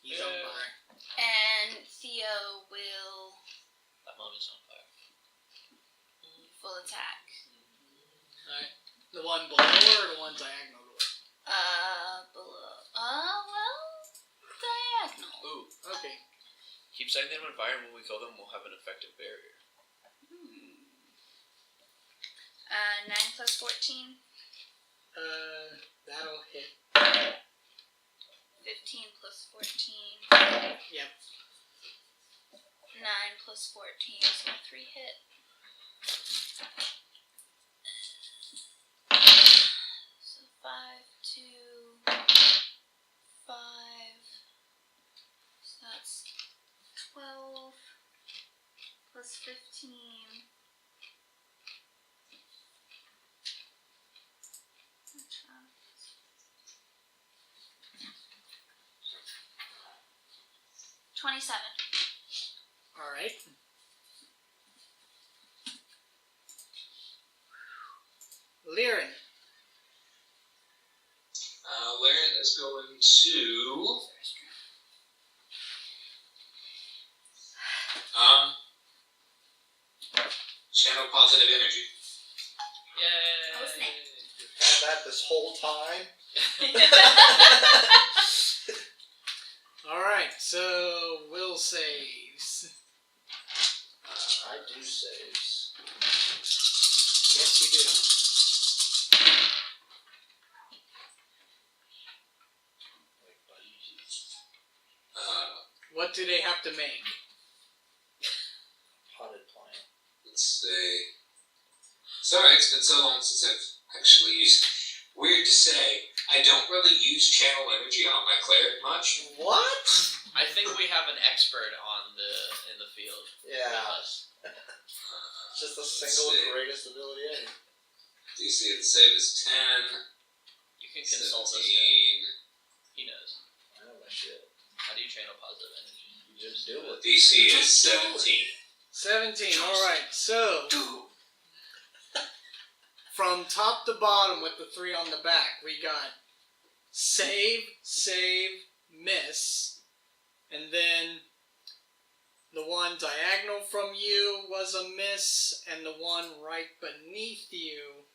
He's on fire. And Theo will That mummy's on fire. full attack. Alright. The one below or the one diagonal to it? Below. Well, diagonal. Ooh. Okay. Keep setting them on fire, and when we kill them, we'll have an effective barrier. 9 plus 14. That'll hit. 15 plus 14. Yep. 9 plus 14, so 3 hit. So 5, 2, 5. So that's 12 plus 15. $27. Alright. Liren. Laren is going to channel positive energy. Yay! Oh, snap. Had that this whole time. Alright, so Will saves. I do saves. Yes, you do. What do they have to make? Potted plant. Let's see. Sorry, it's been so long since I've actually used. Weird to say, I don't really use channel energy on my cleric much. What? I think we have an expert in the field. Yeah. With us. It's just the single greatest ability ever. DC of the save is 10. You can consult this 17. guy. He knows. I know my shit. How do you channel positive energy? You just do it. DC is 17. 17, alright, so. From top to bottom with the 3 on the back, we got save, miss, and then the one diagonal from you was a miss, and the one right beneath you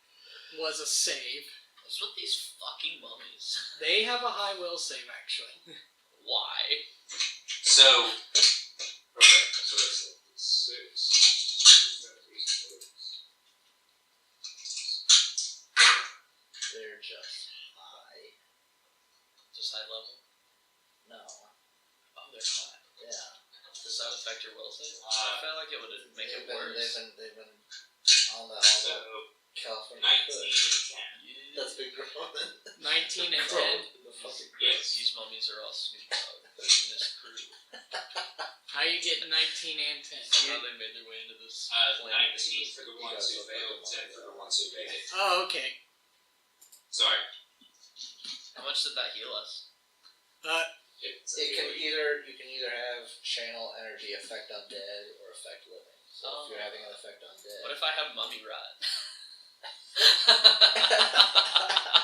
was a save. What's with these fucking mummies? They have a high will save, actually. Why? So, okay, so that's 6. They're just high. Just high level? No. Oh, they're high. Yeah. Does that affect your will save? I feel like it would make it worse. They've been on the So, California 19 coast. and 10. That's big growing. 19 and 10. The fucking Yes. These mummies are all Snoop Dogg in this crew. How you get 19 and 10? Somehow they made their way into this. 19 for the ones who failed, 10 for the ones who made it. Oh, okay. Sorry. How much did that heal us? You can either have channel energy affect undead or affect living. So if you're having an effect on dead. What if I have mummy rot?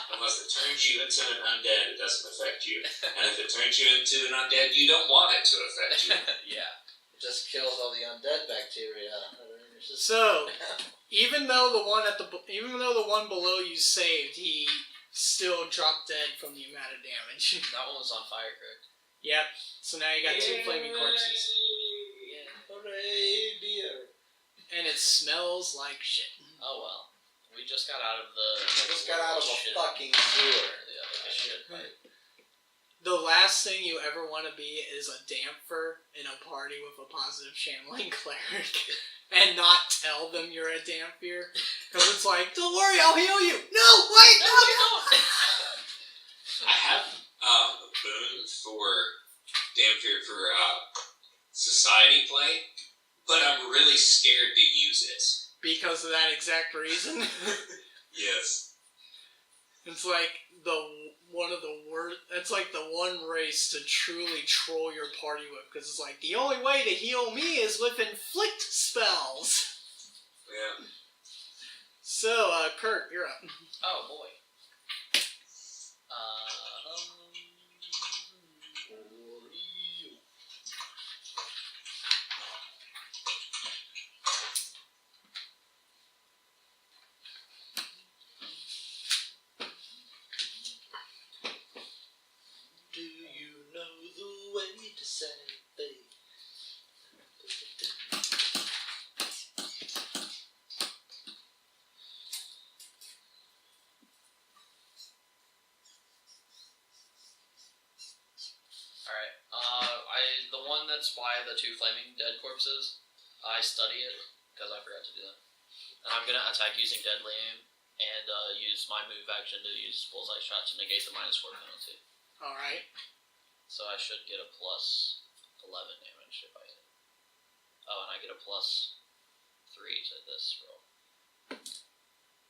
Unless it turns you into an undead, it doesn't affect you. And if it turns you into an undead, you don't want it to affect you. Yeah. It just kills all the undead bacteria. It's just So, even though the one below you saved, he still dropped dead from the amount of damage. That one was on fire, correct? Yep. So now you got 2 flaming corpses. Yeah. hooray, dear. And it smells like shit. Oh well. We just got out of the. Just got out of a shit. fucking sewer. Yeah, like a shit pipe. The last thing you ever want to be is a damper in a party with a positive channeling cleric. and not tell them you're a Dampier. Because it's like, don't worry, I'll heal you. No, wait, no, don't. I have a boon for Dampier for society play, but I'm really scared to use it. Because of that exact reason. Yes. It's like one of the worst. It's like the one race to truly troll your party with, because it's like the only way to heal me is with inflict spells. Yeah. So, Kurt, you're up. Oh boy. Do you know the way to say things? Alright, the one that's by the 2 flaming dead corpses, I study it, because I forgot to do that. And I'm gonna attack using Deadly Aim, and use my move action to use Bullseye Shot to negate the -4 penalty. Alright. So I should get a plus 11 damage if I hit. Oh, and I get a plus 3 to this roll.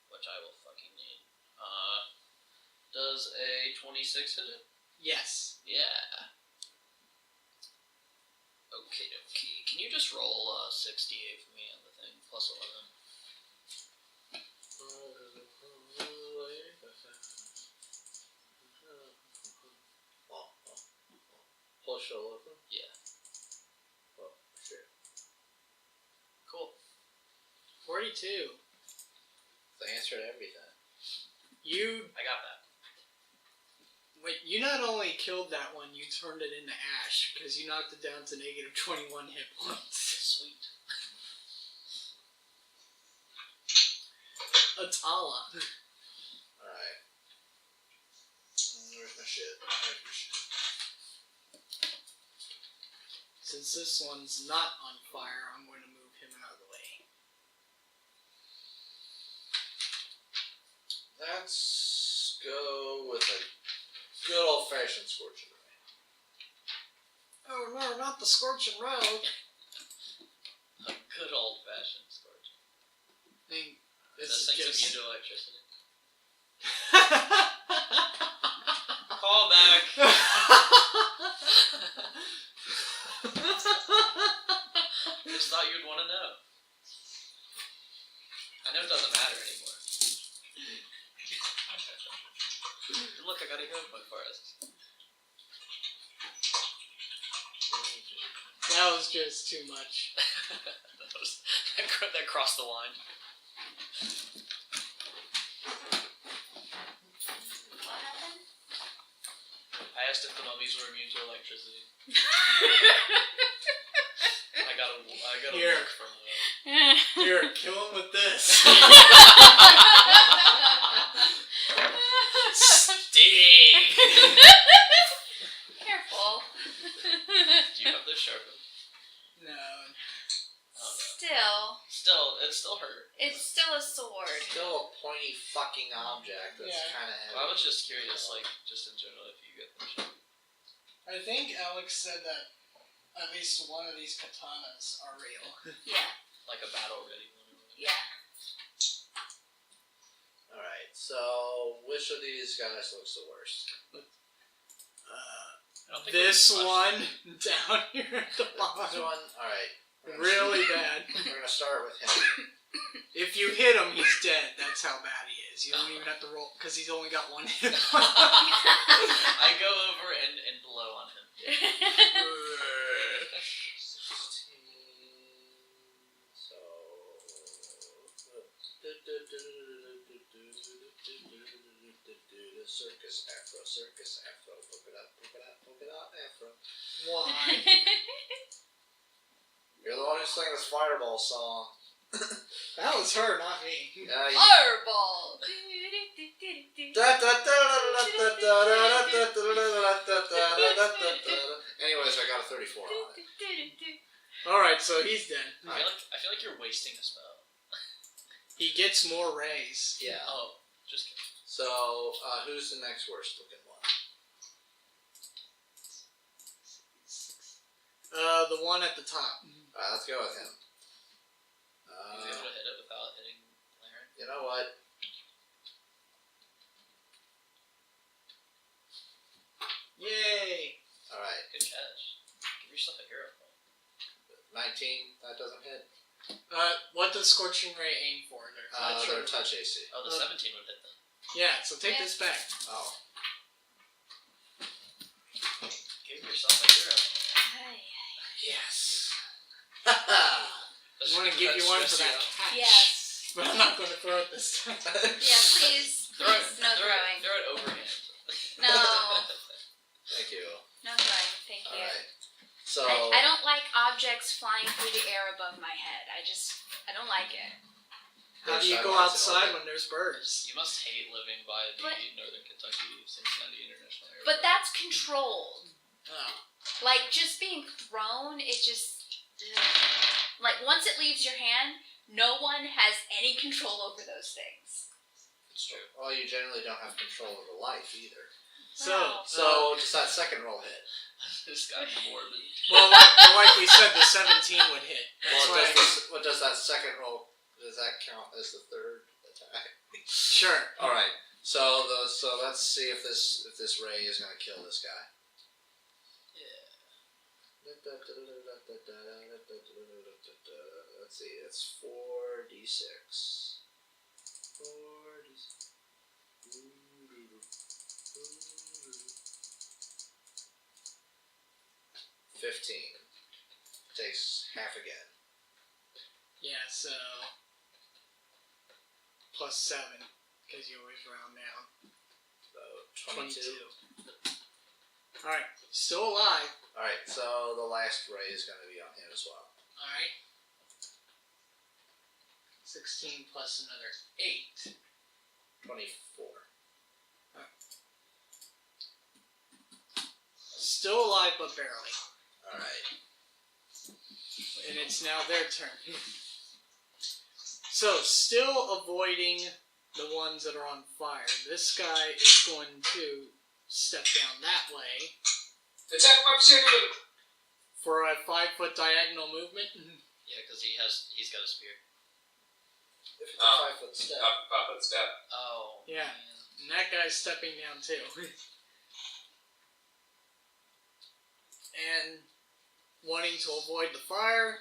Which I will fucking need. Does a 26 hit it? Yes. Yeah. Okay. Can you just roll 68 for me on the thing? Plus 11. Plus 11? Yeah. Oh, shit. Cool. 42. The answer to everything. I got that. Wait, you not only killed that one, you turned it into ash, because you knocked it down to negative 21 hit points. Sweet. Atala. Alright. Where's my shit? Since this one's not on fire, I'm going to move him out of the way. Let's go with a good old-fashioned scorching ray. Oh no, not the Scorching Road. A good old fashioned scorch. I mean, This this thing's is just... immune to electricity. Call back. Just thought you'd want to know. I know it doesn't matter anymore. Look, I got a hero point for us. That was just too much. that crossed the line. What happened? I asked if the mummies were immune to electricity. I got a Here. look from Here, kill him with this. Sting! Careful. Do you have this sharpened? No. Oh, Still, it still hurt. it's still a sword. Still a pointy fucking object that's Yeah. kind of heavy. I was just curious, like, just in general, if you get them sharpened. I think Alex said that at least one of these katanas are real. Yeah, Like a battle ready one. yeah. Alright, so which of these guys looks the worst? I don't think This we- one down here at the This bottom. one? Alright. Really bad. We're gonna start with him. If you hit him, he's dead. That's how bad he is. You don't even have to roll, because he's only got one hit. I go over and blow on him. 16, so... Circus afro, polka dot afro. Why? You're the one who's singing this Fireball song. That was her, not me. Fireball. Anyways, I got a 34 on it. Alright, so he's dead. I feel like you're wasting a spell. He gets more rays. Yeah. Oh, just kidding. So, who's the next worst looking one? The one at the top. Alright, let's go with him. He was able to hit it without hitting Laren. You know what? Yay! Alright, Good catch. Give yourself a hero point. 19, that doesn't hit. What does Scorching Ray aim for? Their touch AC. Oh, the 17 would hit them. Yeah, so take this back. Oh. Give yourself a hero point. Yes. Haha! I want to give you one for that catch. Yes. But I'm not going to throw it this time. Yeah, please. Throw it, No throwing. Throw it overhand. No. Thank you. No throwing. Thank you. Alright. So, I don't like objects flying through the air above my head. I don't like it. How do you go outside when there's birds? You must hate living by the But- Northern Kentucky Cincinnati International Airport. But that's controlled. Oh. Like, just being thrown, it just... Like, once it leaves your hand, no one has any control over those things. it's true. Well, you generally don't have control over life either. Wow. So, does that second roll hit? This guy's morbid. Well, like we said, the 17 would hit. That's Well, why what does that second roll, does that count as the third attack? Sure. Alright, so let's see if this ray is going to kill this guy. Let's see, it's 4d6. 15. Takes half again. Yeah, so... Plus 7, because you always round down. So, 22. Alright, still alive. Alright, so the last ray is going to be on him as well. Alright. 16 plus another 8. 24. Still alive, but barely. Alright. And it's now their turn. So, still avoiding the ones that are on fire. This guy is going to step down that way Attack my particular! for a 5-foot diagonal movement. Yeah, because he's got a spear. If it's a 5-foot step. Papa step. Oh. Yeah. Man. And that guy's stepping down too. And wanting to avoid the fire,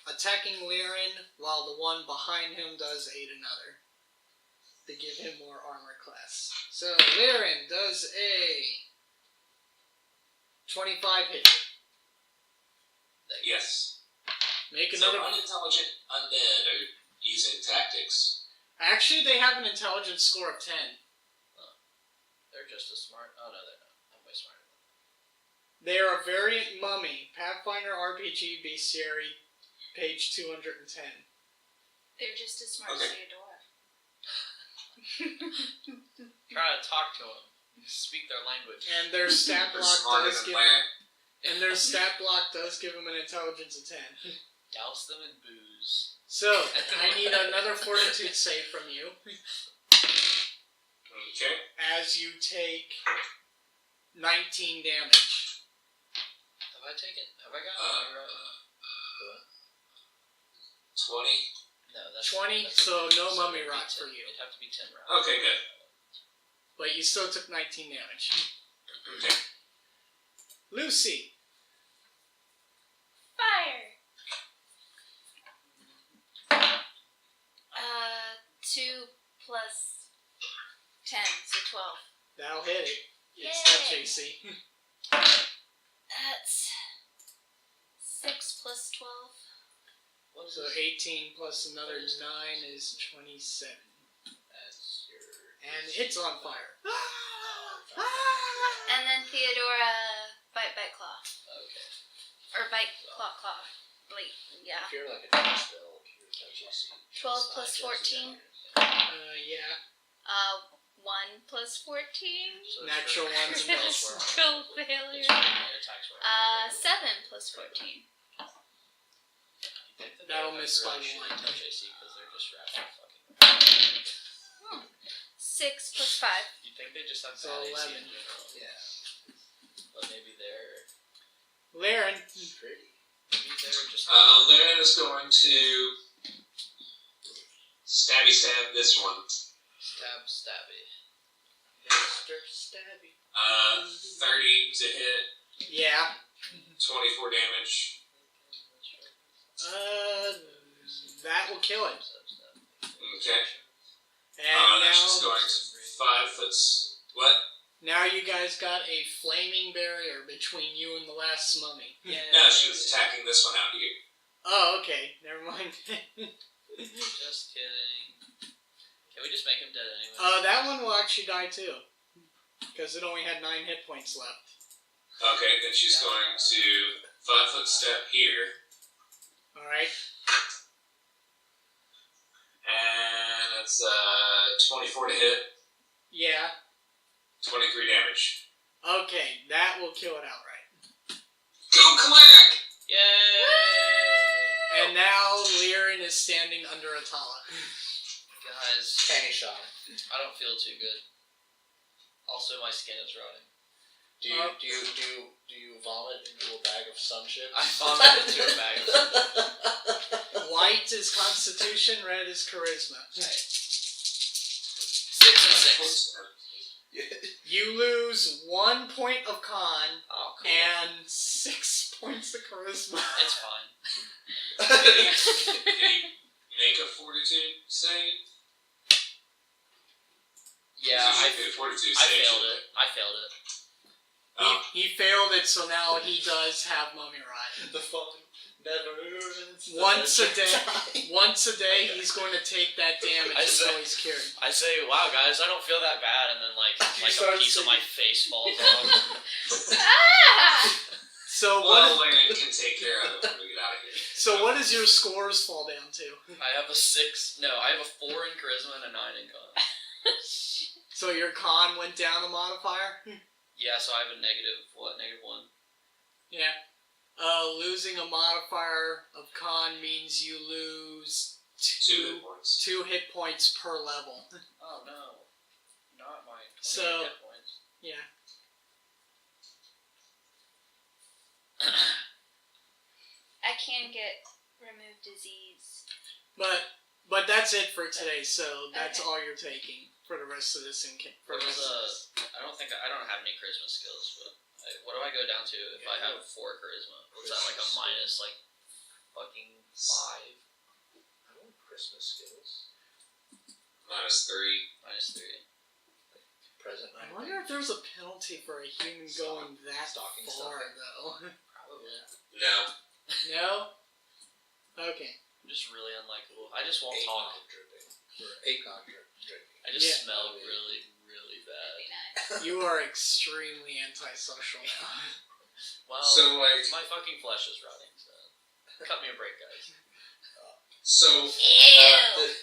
attacking Liren while the one behind him does aid another to give him more armor class. So Liren does a 25 hit. Yes. Make So another. unintelligent undead are using tactics. Actually, they have an intelligence score of 10. They're just as smart. Oh, no, they're not. I'm way smarter than them. They are a variant mummy. Pathfinder RPG Bestiary, page 210. They're just as smart as Theodora. Try to talk to them. Speak their language. And their stat They're block smarter does than give Laren. them an intelligence of 10. Douse them in booze. So, I need another fortitude save from you Okay. as you take 19 damage. Have I taken? Have I got? 20. No, that's 20, that's- so no so mummy it'd be rot 10 for you. It'd have to be 10 rounds. Okay, good. But you still took 19 damage. Okay. Lucy. Fire! 2 plus 10, so 12. That'll hit it. It's Yay. touch AC. That's 6 plus 12. What is So this? 18 plus another 9 is 27. That's your. And it's on fire. And then Theodora, bite, claw. Okay. Or bite, claw. Like, yeah. If you're like a touch spell, your touch AC. 12 plus 14. Yeah. 1 plus 14. So Natural sure. ones and Spells those were- Critical failure. It's when your attacks were- 7 plus 14. That'll miss by really 1. touch AC because they're just wrapped in fucking. 6 plus 5. You think they just have So bad AC 11. in general? Yeah. But maybe they're Laren. Pretty. just. Laren is going to stabby stab this one. Stabby. Mr. Stabby. 30 to hit, Yeah. 24 damage. That will kill it. Okay. And That's just now, going to 5 foot. What? now you guys got a flaming barrier between you and the last mummy. Yeah. No, she was attacking this one out here. Oh, okay. Never mind. Just kidding. Can we just make him dead anyway? That one will actually die too. Because it only had 9 hit points left. Okay, then she's going to 5 foot step here, Alright. and that's 24 to hit, Yeah. 23 damage. Okay, that will kill it outright. Go cleric! Yay! And now Liren is standing under Atala. Guys, Canny shot. I don't feel too good. Also, my skin is rotting. Do you vomit into a bag of sun chips? I vomited into a bag of White is Constitution, red is Charisma. 6 and 6. You lose 1 point of Con Oh, cool. and 6 points of Charisma. It's fine. Did he make a fortitude save? Yeah, I I failed failed it. He failed it, so now he does have mummy rot. The fun never ends. Once a day, he's going to take that damage I until say- he's cured. I say, wow, guys, I don't feel that bad, and then like a start piece of my face falls off. Ah! So Well, what? Laren can take care of it when we get out of here. So what does your scores fall down to? I have a 6. No, I have a 4 in charisma and a 9 in con. So your Con went down a modifier. Yeah, so I have a negative 1. Yeah. Losing a modifier of Con means you lose 2 hit points. 2 hit points per level. Oh no, not my 20 So- hit points. Yeah. I can get remove disease. But that's it for today. So that's Okay. all you're taking for the rest of this. For the What rest is, of this. I don't have any charisma skills, but what do I go down to if I have 4 charisma? What's that, like a minus, like, fucking 5? I want Christmas skills. -3. Minus 3. Present I night. wonder if there's a penalty for a human going that Stocking far, stuffing. though. Probably. No. No? Okay. I'm just really unlikable. I just won't 8 talk. non dripping. Or 8 non dripping. I just Yeah. smell really, really That'd be bad. nice. You are extremely antisocial now. Well, So, like, my fucking flesh is rotting, so cut me a break, guys. so Ew.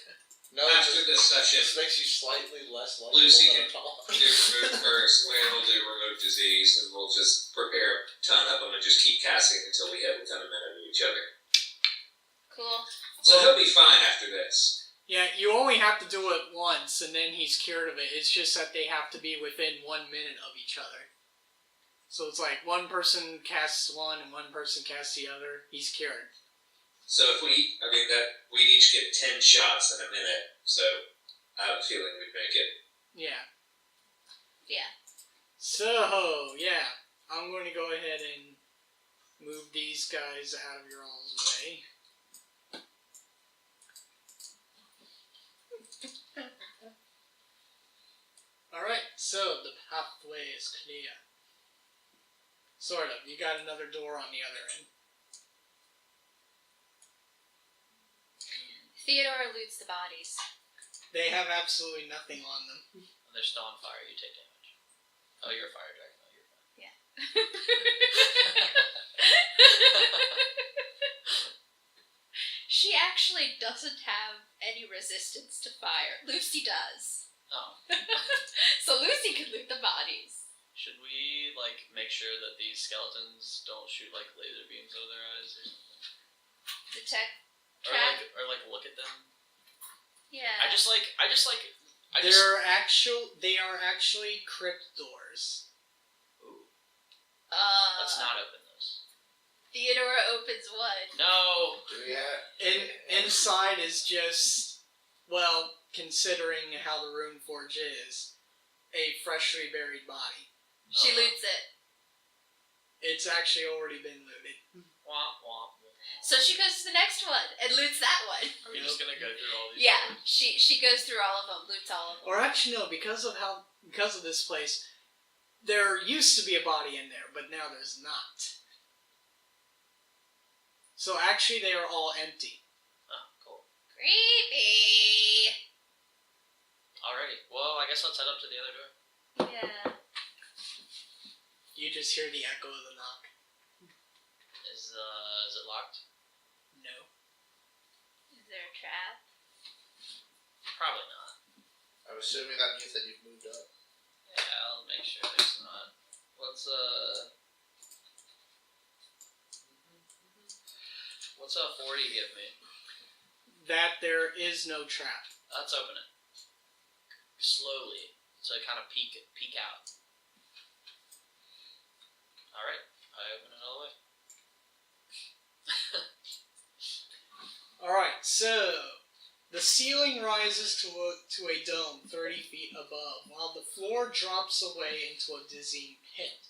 No, after this session, this makes you slightly less likable Lucy than can a dog. do remove first. Laren will do remove disease, and we'll just prepare a ton of them and just keep casting until we hit within a minute of each other. Cool. So he'll be fine after this. Yeah, you only have to do it once, and then he's cured of it. It's just that they have to be within 1 minute of each other. So it's like one person casts one and one person casts the other. He's cured. So if we'd each get 10 shots in a minute. So I have a feeling we'd make it. Yeah. Yeah. So, yeah. I'm going to go ahead and move these guys out of your all's way. Alright, so the pathway is clear. Sort of. You got another door on the other end. Theodore loots the bodies. They have absolutely nothing on them. When they're still on fire, you take damage. Oh, you're a fire dragon. Oh, you're fine. Yeah. She actually doesn't have any resistance to fire. Lucy does. Oh. So Lucy could loot the bodies. Should we, like, make sure that these skeletons don't shoot, like, laser beams out of their eyes or something? Detect or look at them. Yeah. I just like. They are actually crypt doors. Ooh. Let's not open those. Theodora opens one. No. Do we have? Inside is just, well, considering how the Runeforge is, a freshly buried body. She loots it. It's actually already been looted. Womp womp. So she goes to the next one and loots that one. Are we just gonna go through all these? Yeah, she goes through all of them, loots all of them. Or actually, no, because of this place, there used to be a body in there, but now there's not. So actually, they are all empty. Oh, cool. Creepy. Alrighty. Well, I guess let's head up to the other door. Yeah. You just hear the echo of the knock. Is it locked? No. Is there a trap? Probably not. I'm assuming that means that you've moved up. Yeah, I'll make sure there's not. What's a 40 give me? That there is no trap. Let's open it. Slowly. So I kind of peek out. Alright. I open it all the way. Alright, so the ceiling rises to a dome 30 feet above, while the floor drops away into a dizzying pit.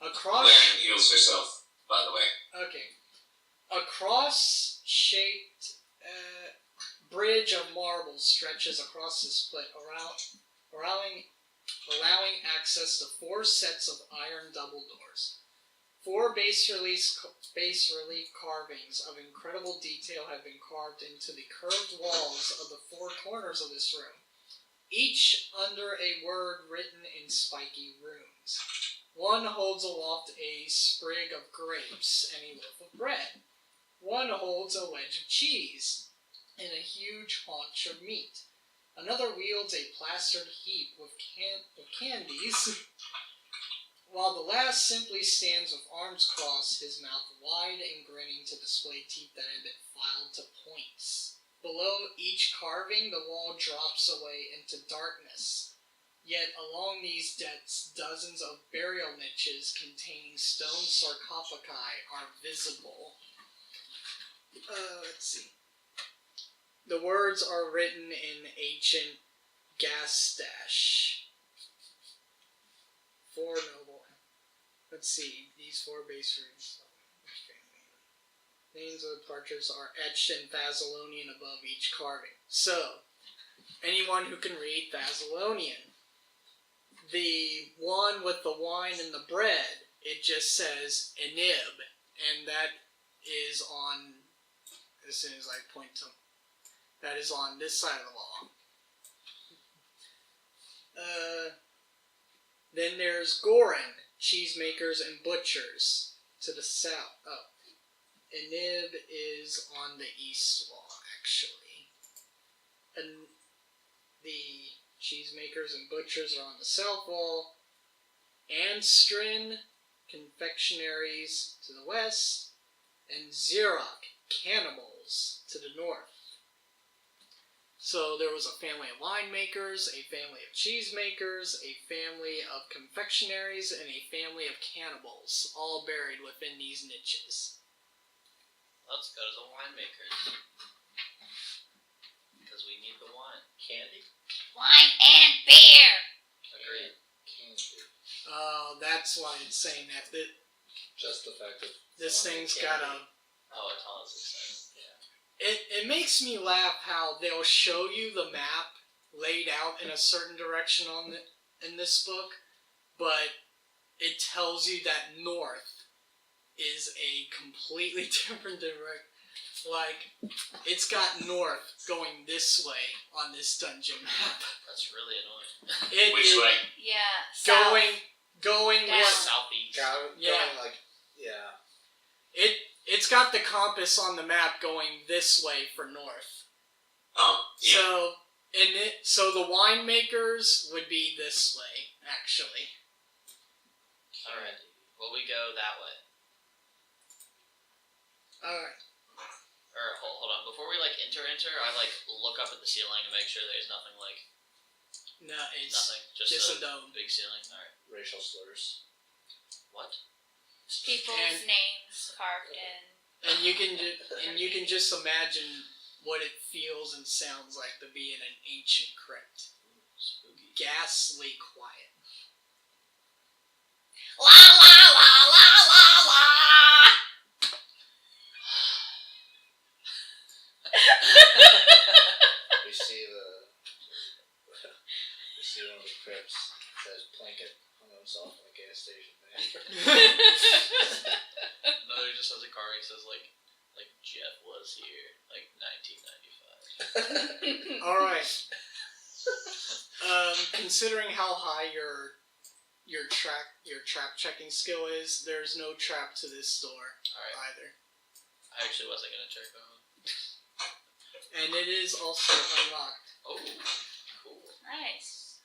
Laren heals herself, by the way. Okay. A cross-shaped bridge of marble stretches across the split, allowing access to 4 sets of iron double doors. 4 bas relief carvings of incredible detail have been carved into the curved walls of the 4 corners of this room, each under a word written in spiky runes. One holds aloft a sprig of grapes and a loaf of bread. One holds a wedge of cheese and a huge haunch of meat. Another wields a plastered heap with candies, while the last simply stands with arms crossed, his mouth wide and grinning to display teeth that have been filed to points. Below each carving, the wall drops away into darkness. Yet along these depths, dozens of burial niches containing stone sarcophagi are visible. Let's see. The words are written in ancient Gastash. 4 noble. Let's see. These 4 base runes. Names of the departures are etched in Thessalonian above each carving. So, anyone who can read Thessalonian. The one with the wine and the bread, it just says Enib, and that is on, as soon as I point to, that is on this side of the wall. Then there's Gorin, cheesemakers and butchers, to the south. Oh, Enib is on the east wall, actually. And the cheesemakers and butchers are on the south wall. Anstrin, confectionaries, to the west. And Xeroc, cannibals, to the north. So there was a family of winemakers, a family of cheesemakers, a family of confectionaries, and a family of cannibals, all buried within these niches. Let's go to the winemakers. Because we need the wine. Candy? Wine and beer! Agreed. Candy. Oh, that's why it's saying that. Just the fact that This thing's got a... Oh, it's all exciting. It makes me laugh how they'll show you the map laid out in a certain direction in this book, but it tells you that north is a completely different direction. Like, it's got north going this way on this dungeon map. That's really annoying. Which way? Yeah, south. Going Down. Southeast. It's got the compass on the map going this way for north. Yeah. So the winemakers would be this way, actually. Alright. Well, we go that way. Alright. Or hold on. Before we like enter, I like look up at the ceiling and make sure there's nothing like No, it's nothing. just a a dome. big ceiling. All right. Racial slurs. What? People's And- names carved in. And you can just imagine what it feels and sounds like to be in an ancient crypt. Spooky. Ghastly quiet. La la la la la la. We see one of the crypts says Plinkett hung himself in a gas station. Another just has a car and says like Jeff was here, like 1995. All right. Considering how high your trap checking skill is, there's no trap to this door Alright. either, I actually wasn't gonna check that one. and it is also unlocked. Oh, cool. Nice.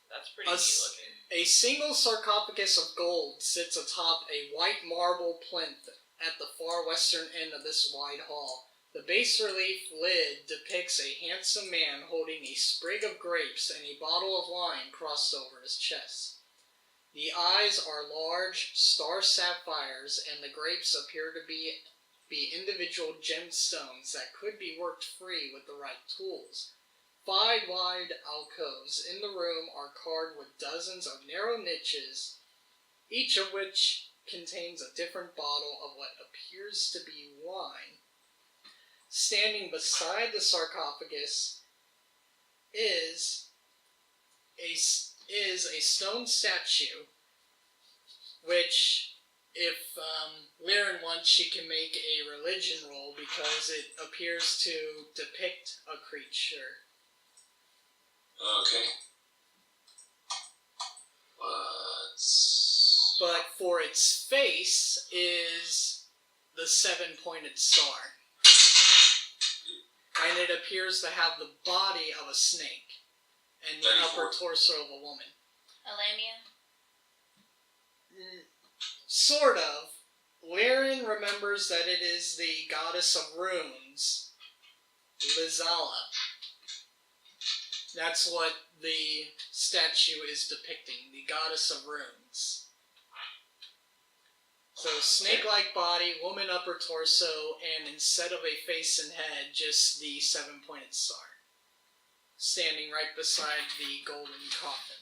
That's pretty neat looking. A single sarcophagus of gold sits atop a white marble plinth at the far western end of this wide hall. The bas-relief lid depicts a handsome man holding a sprig of grapes and a bottle of wine crossed over his chest. The eyes are large, star sapphires, and the grapes appear to be individual gemstones that could be worked free with the right tools. 5 wide alcoves in the room are carved with dozens of narrow niches, each of which contains a different bottle of what appears to be wine. Standing beside the sarcophagus is a stone statue, which, if Lyran wants, she can make a religion roll because it appears to depict a creature. Okay. But for its face is the 7-pointed star. And it appears to have the body of a snake and the 34. upper torso of a woman. Alamia. Sort of. Lyran remembers that it is the goddess of runes, Lizala. That's what the statue is depicting, the goddess of runes. So, snake-like body, woman upper torso, and instead of a face and head, just the 7-pointed star. Standing right beside the golden coffin.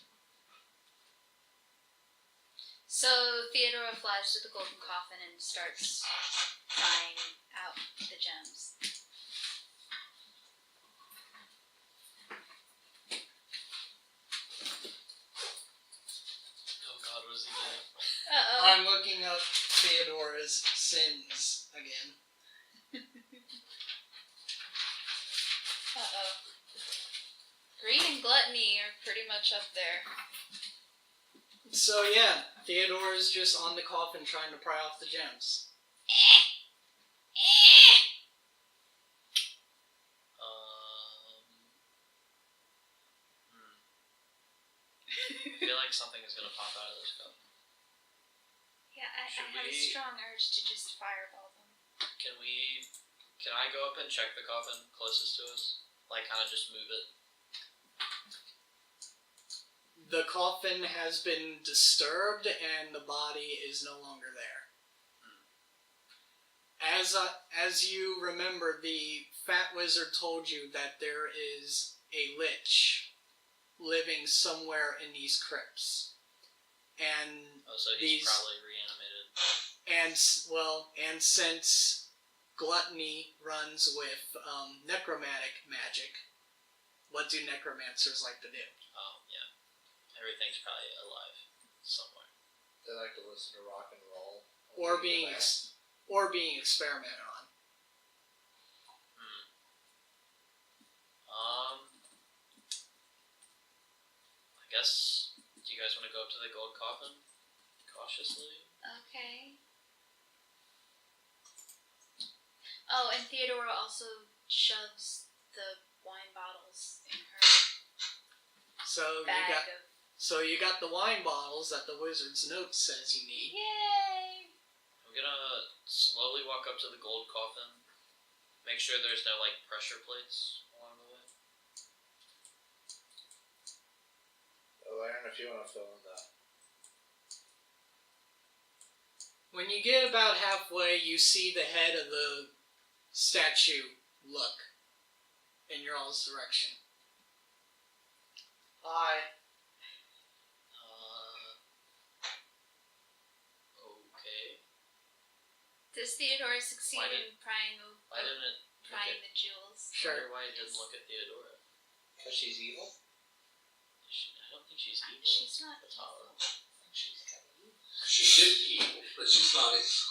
So Theodora flies to the golden coffin and starts trying out the gems. Oh god, what is he doing? Uh-oh. I'm looking up Theodora's sins again. Uh-oh. Greed and gluttony are pretty much up there. So yeah, Theodora's just on the coffin trying to pry off the gems. I feel like something is gonna pop out of this cup. Yeah, I Should have a we- strong urge to just fireball them. Can I go up and check the coffin closest to us? Like, kind of just move it? The coffin has been disturbed and the body is no longer there. As you remember, the fat wizard told you that there is a lich living somewhere in these crypts. And Oh, so he's probably reanimated. and since gluttony runs with necromantic magic, what do necromancers like to do? Oh, yeah. Everything's probably alive somewhere. They like to listen to rock and roll. Or being experimented on. I guess, do you guys want to go up to the gold coffin? Cautiously? Okay. Oh, and Theodora also shoves the wine bottles in her So bag you got the wine bottles that the wizard's note says you need. Yay! I'm gonna slowly walk up to the gold coffin Make sure there's no like pressure plates along the way. Aaron, if you want to fill in that. When you get about halfway, you see the head of the statue look in your all's direction. Hi. Okay. Does Theodora succeed Why in prying Why didn't it look the at, jewels? Sure. wonder why it didn't look at Theodora? Because she's evil? I don't think she's evil. She's not Atala. She's kind of evil. She should be evil, but she's not evil.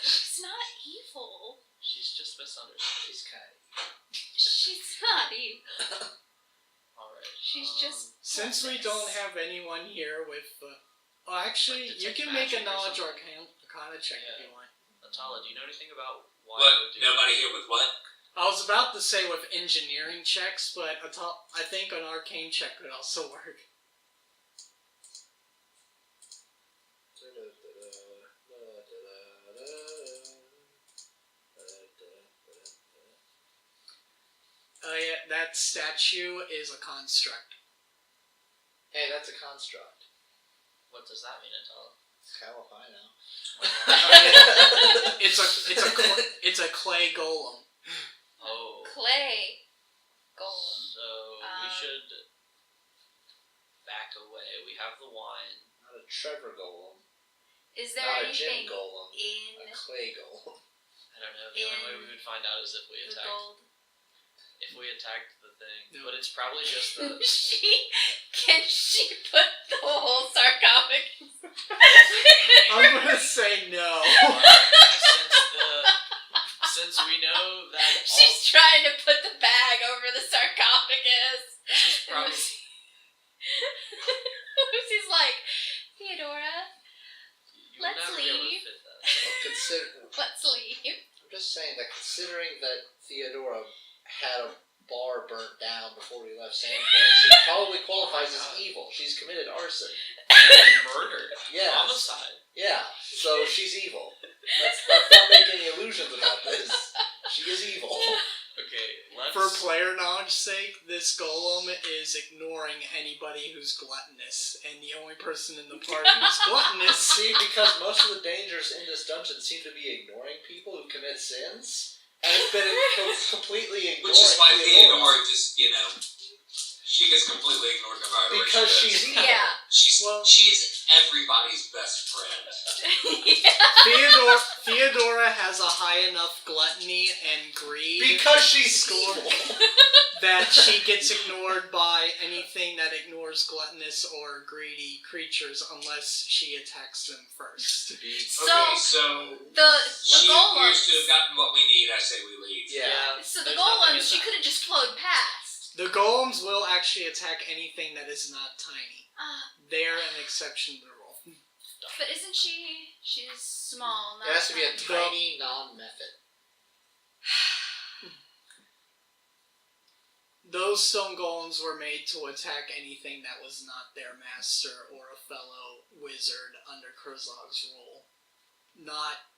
She's not evil. She's just misunderstood. She's kind of She's not evil. Alright. She's just. Since we don't have anyone here with... well, actually, Like you detect can make a magic or knowledge or something. arcana check if Yeah. you want. Atala, do you know anything about why What? it would do Nobody here with what? I was about to say with engineering checks, but I think an arcane check could also work. Yeah, that statue is a construct. Hey, that's a construct. What does that mean, Atala? It's kind of high now. It's a clay golem. Oh. Clay. Golem. So we should back away. We have the wine. Not a Trevor golem. Is there Not a gym anything golem. in A clay golem. I don't know. The only way we would find out is if we the attacked. gold? If we attacked the thing, No. but it's probably just the. Can she put the whole sarcophagus? I'm gonna say no. Since we know that She's trying to put the bag over the sarcophagus. this is probably She's like, Theodora, you would let's never be able to leave. fit that. Well, let's leave. I'm just saying that considering that Theodora had a bar burnt down before we left Sandport, she probably qualifies as evil. She's committed arson. Murdered. Yes. Homicide. Yeah, so she's evil. Let's not make any illusions about this. She is evil. Okay, let's. For player knowledge sake, this golem is ignoring anybody who's gluttonous, and the only person in the party who's gluttonous. See, because most of the dangers in this dungeon seem to be ignoring people who commit sins, and it's been completely ignoring Which is why Theodora. Theodora just, she gets completely ignored no matter where Because she she's goes. evil. Yeah. She's everybody's best friend. Theodora has a high enough gluttony and greed Because she's score evil. that she gets ignored by anything that ignores gluttonous or greedy creatures unless she attacks them first. So the she appears to have golems. gotten what we need. I say we leave. Yeah. So the there's nothing in golems, she that. could have just flowed past. The golems will actually attack anything that is not tiny. Ah, They're an exception to the rule. but isn't she? She's small. Not It has to be a tiny. tiny non-method. Those stone golems were made to attack anything that was not their master or a fellow wizard under Kurzlog's rule.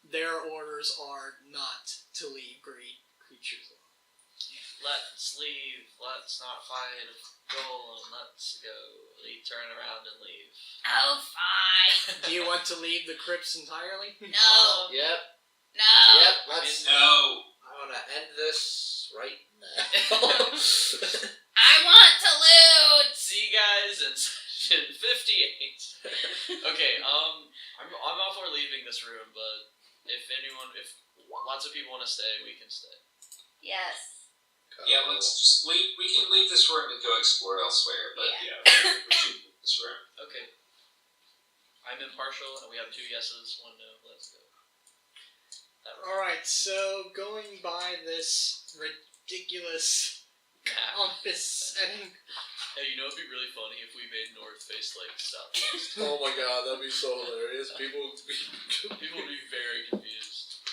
Their orders are not to leave greed creatures alone. Let's leave. Let's not fight a golem. Let's go. Turn around and leave. Oh, fine. Do you want to leave the crypts entirely? No. Yep. No. Yep. Let's. No. I want to end this right now. I want to loot. See you guys in session 58. Okay, I'm all for leaving this room, but if lots of people want to stay, we can stay. Yes. Yeah, let's just leave. We can leave this room and go explore elsewhere. But Yeah. we should leave this room. Okay. I'm impartial, and we have 2 yeses, 1 no. Let's go. That works. Alright, so going by this ridiculous compass setting. Hey, you know it'd be really funny if we made North face like south. Oh my god, that'd be so hilarious. People would be. People would be very confused.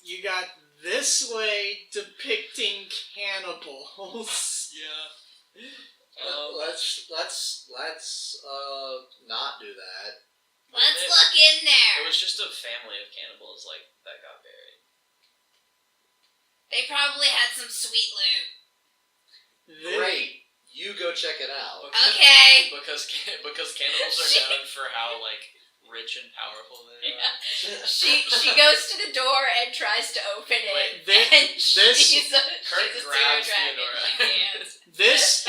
You got this way depicting cannibals. Yeah. Let's not do that. Let's look in there. It was just a family of cannibals that got buried. They probably had some sweet loot. Great. You go check it out. Okay. Because cannibals are known for how rich and powerful they are. Yeah. She goes to the door and tries to open it. Kurt grabs Theodora. This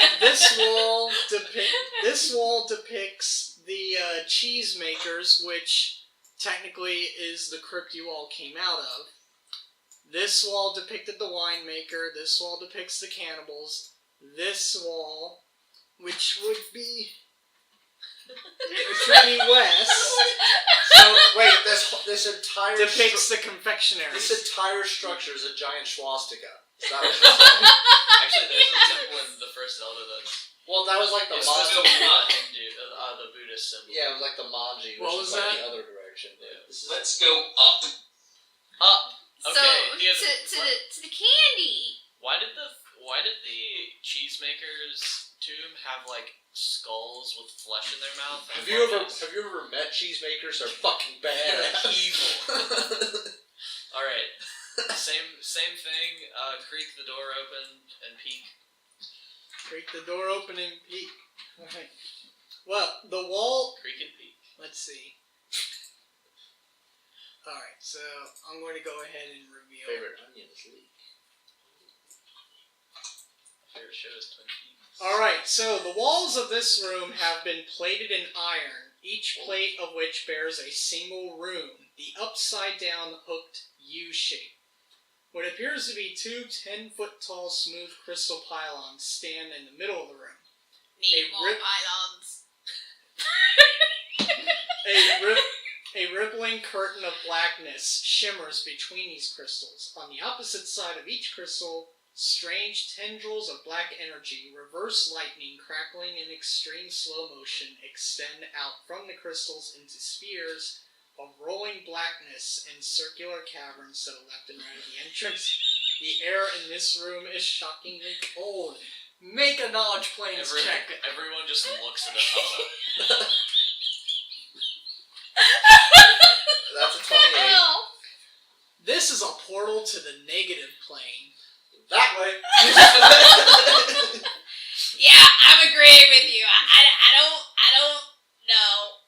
wall depicts the cheesemakers, which technically is the crypt you all came out of. This wall depicted the winemaker. This wall depicts the cannibals. This wall, which would be west. So wait, this entire depicts the confectionery. This entire structure is a giant swastika. Is that what you're saying? Actually, there's a temple in the first Zelda that's... Well, that was like the It's supposed to manji. be the Buddhist symbol. Yeah, it was like the manji, which What is was like that? the other direction. But this is Let's go up. So Okay. to the candy. Why did the cheesemaker's tomb have skulls with flesh in their mouth? Have you ever met cheesemakers? They're fucking bad. They're evil. All right. Same thing. Creak the door open and peek. Creak the door open and peek. Alright. Well, the wall... Creak and peek. Let's see. Alright, so I'm going to go ahead and reveal... Favorite onion is leek. My favorite show is Twin Peaks. Alright, so the walls of this room have been plated in iron, each plate of which bears a single rune, the upside-down hooked U shape. What appears to be two 10-foot-tall smooth crystal pylons stand in the middle of the room. Need more pylons. A rippling curtain of blackness shimmers between these crystals. On the opposite side of each crystal, strange tendrils of black energy, reverse lightning crackling in extreme slow motion, extend out from the crystals into spheres of rolling blackness and circular caverns to the left and right of the entrance. The air in this room is shockingly cold. Make a knowledge planes check. Everyone just looks at Atala. That's a 28. This is a portal to the negative plane. That way. Yeah, I'm agreeing with you. I don't know.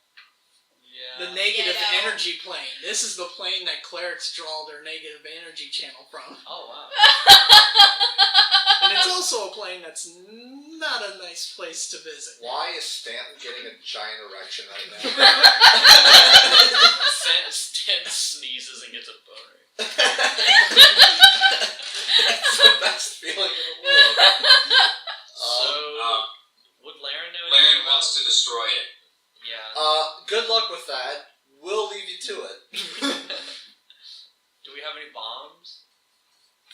Yeah. The negative Yeah, no. energy plane. This is the plane that clerics draw their negative energy channel from. Oh wow. And it's also a plane that's not a nice place to visit. Why is Stanton getting a giant erection right now? Stan sneezes and gets a boner. It's the best feeling in the world. Would Laren know? Laren wants to destroy it. Yeah. Good luck with that. We'll leave you to it. Do we have any bombs?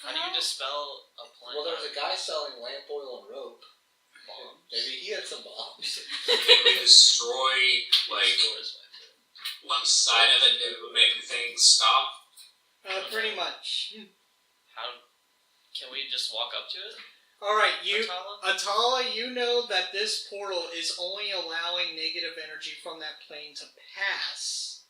How do you dispel a plane? Well, there's a guy selling lamp oil and rope. Bombs. Maybe he had some bombs. Can we destroy Doors, my friend. one side of it to make things stop? Pretty much. How can we just walk up to it? Alright, Atala? Atala, you know that this portal is only allowing negative energy from that plane to pass.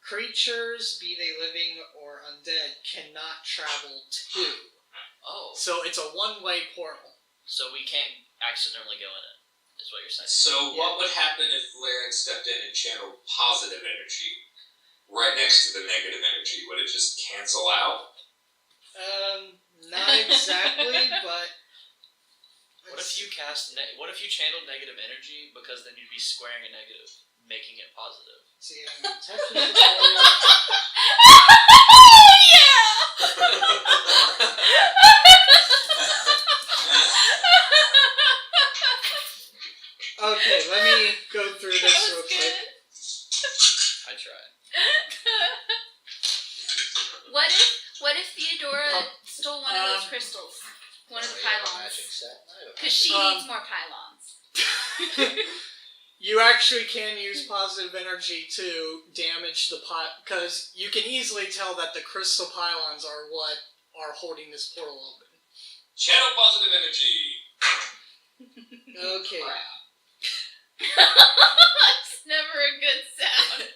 Creatures, be they living or undead, cannot travel to. Oh. So it's a one-way portal. So we can't accidentally go in it, is what you're saying. So what would happen if Laren stepped in and channeled positive energy right next to the negative energy? Would it just cancel out? Not exactly, but... What if you what if you channeled negative energy, because then you'd be squaring a negative, making it positive? See, I'm touching the tutorial. Okay, let me go through this real quick. I tried. What if Theodora stole one of those crystals? One of the pylons. Because she needs more pylons. You actually can use positive energy to damage the because you can easily tell that the crystal pylons are what are holding this portal open. Channel positive energy! Okay. It's never a good sound.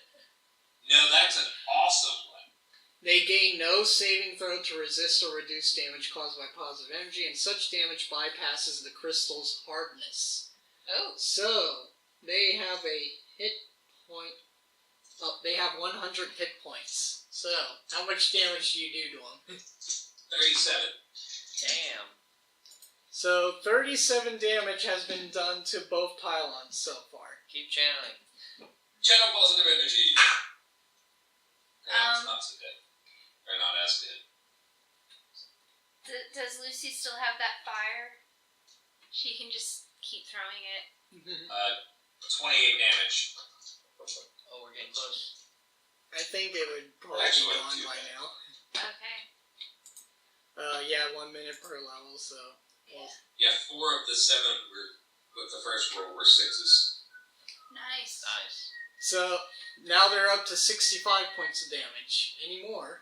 No, that's an awesome one. They gain no saving throw to resist or reduce damage caused by positive energy, and such damage bypasses the crystal's hardness. Oh. So, they have a hit point. Oh, they have 100 hit points. So, how much damage do you do to them? 37. Damn. So, 37 damage has been done to both pylons so far. Keep channeling. Channel positive energy. It's not so good. Or not as good. Does Lucy still have that fire? She can just keep throwing it. 28 damage. Oh, we're getting close. I think it would probably Actually, be gone two by minutes. now. Okay. Yeah, 1 minute per level, so. Yeah. Yeah, 4 of the 7 were with the first roll were 6s. Nice. Nice. So, now they're up to 65 points of damage. Any more?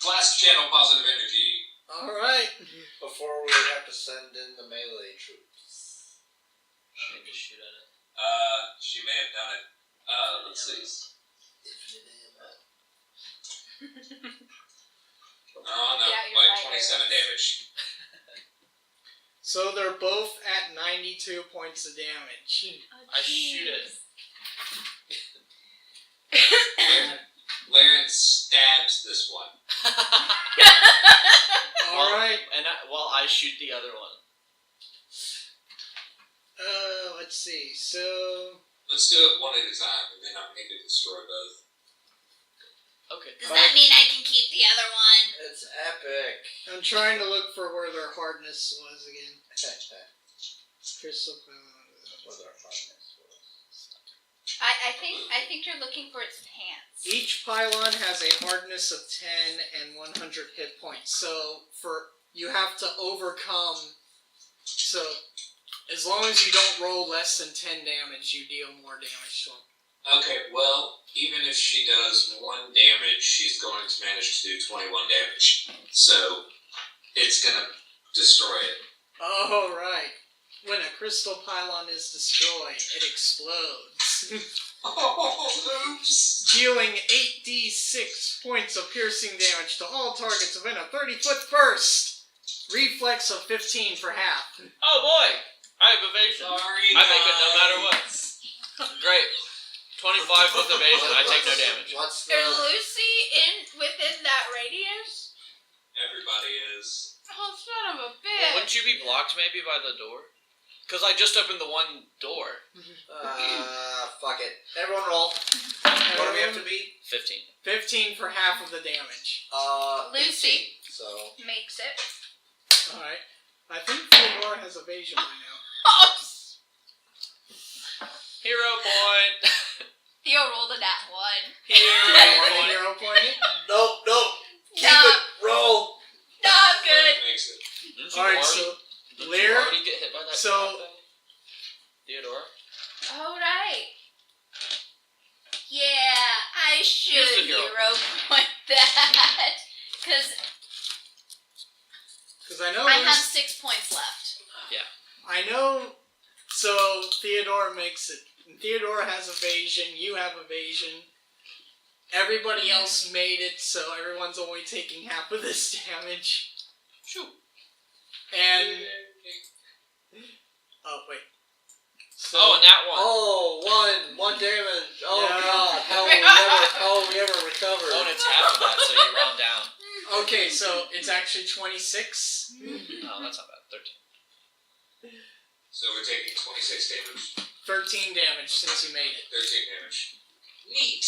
Blast channel positive energy. Alright. Before we have to send in the melee troops. Maybe just shoot at it. She may have done it. Let's see. Oh no, Yeah, you're like right, 27 damage. So they're both at 92 points of damage. Oh, I shoot it. Laren stabs this one. Alright. And I shoot the other one. Let's see. So. Let's do it one at a time, and then I'm going to destroy both. Okay. Does that mean I can keep the other one? It's epic. I'm trying to look for where their hardness was again. Crystal. What our hardness was. I think you're looking for its pants. Each pylon has a hardness of 10 and 100 hit points. So you have to overcome. So as long as you don't roll less than 10 damage, you deal more damage to them. Okay, well, even if she does 1 damage, she's going to manage to do 21 damage. So it's going to destroy it. Oh, right. When a crystal pylon is destroyed, it explodes. Oh, oops! Dealing 8d6 points of piercing damage to all targets within a 30-foot burst. Reflex of 15 for half. Oh boy! I have evasion. Sorry, I make it no matter what. Great. 25 with evasion. I take no damage. What's Is Lucy within that radius? Everybody is. Oh, son of a Well, bitch! wouldn't you be blocked maybe by the door? Because I just opened the one door. Fuck it. Everyone roll. What do we have to beat? 15. 15 for half of the damage. Lucy. 18, so. Makes it. Alright. I think Theodore has evasion by now. Oh, Hero point. Theo rolled a nat 1. Do you want a Hero point. hero point? Nope. Keep Nah. it. Roll. No, I'm good. Makes it. Didn't you Alright, already, so didn't Lear. you already get hit by that So- trap thing? Theodore? Alright. Yeah, I should Use the hero. hero point that. Because Because I know I have there's- 6 points left. I know. So Theodore makes it. Theodore has evasion. You have evasion. Everybody else made it, so everyone's only taking half of this damage. Shoot. And oh wait. So, Oh, and that one. Oh, one damage. Oh Yeah. god. How will we ever recover? Oh, and it's half of that, so you round down. okay, so it's actually 26. No, that's not bad. 13. So we're taking 26 damage, 13 damage since you made it. 13 damage. Neat!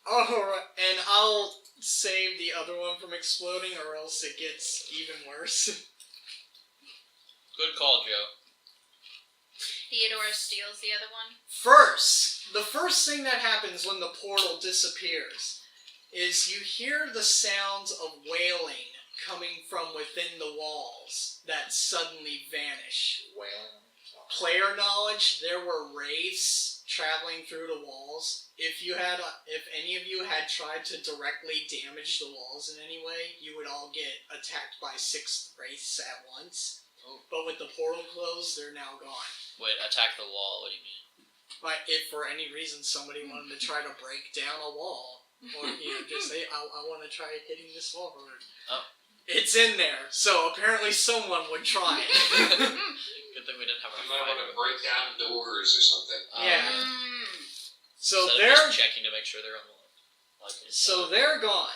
Alright, and I'll save the other one from exploding or else it gets even worse. Good call, Joe. Theodore steals the other one. The first thing that happens when the portal disappears is you hear the sounds of wailing coming from within the walls that suddenly vanish. Wailing. player knowledge, there were wraiths traveling through the walls. If any of you had tried to directly damage the walls in any way, you would all get attacked by 6 wraiths at once. Oh. But with the portal closed, they're now gone. Wait, attack the wall, what do you mean? Like, if for any reason somebody wanted to try to break down a wall, or, just say, I want to try hitting this wall. Oh. It's in there, so apparently someone would try it. Good thing we didn't have a You might want to break down doors or something. Yeah. So Instead of they're just checking to make sure they're unlocked. So they're gone.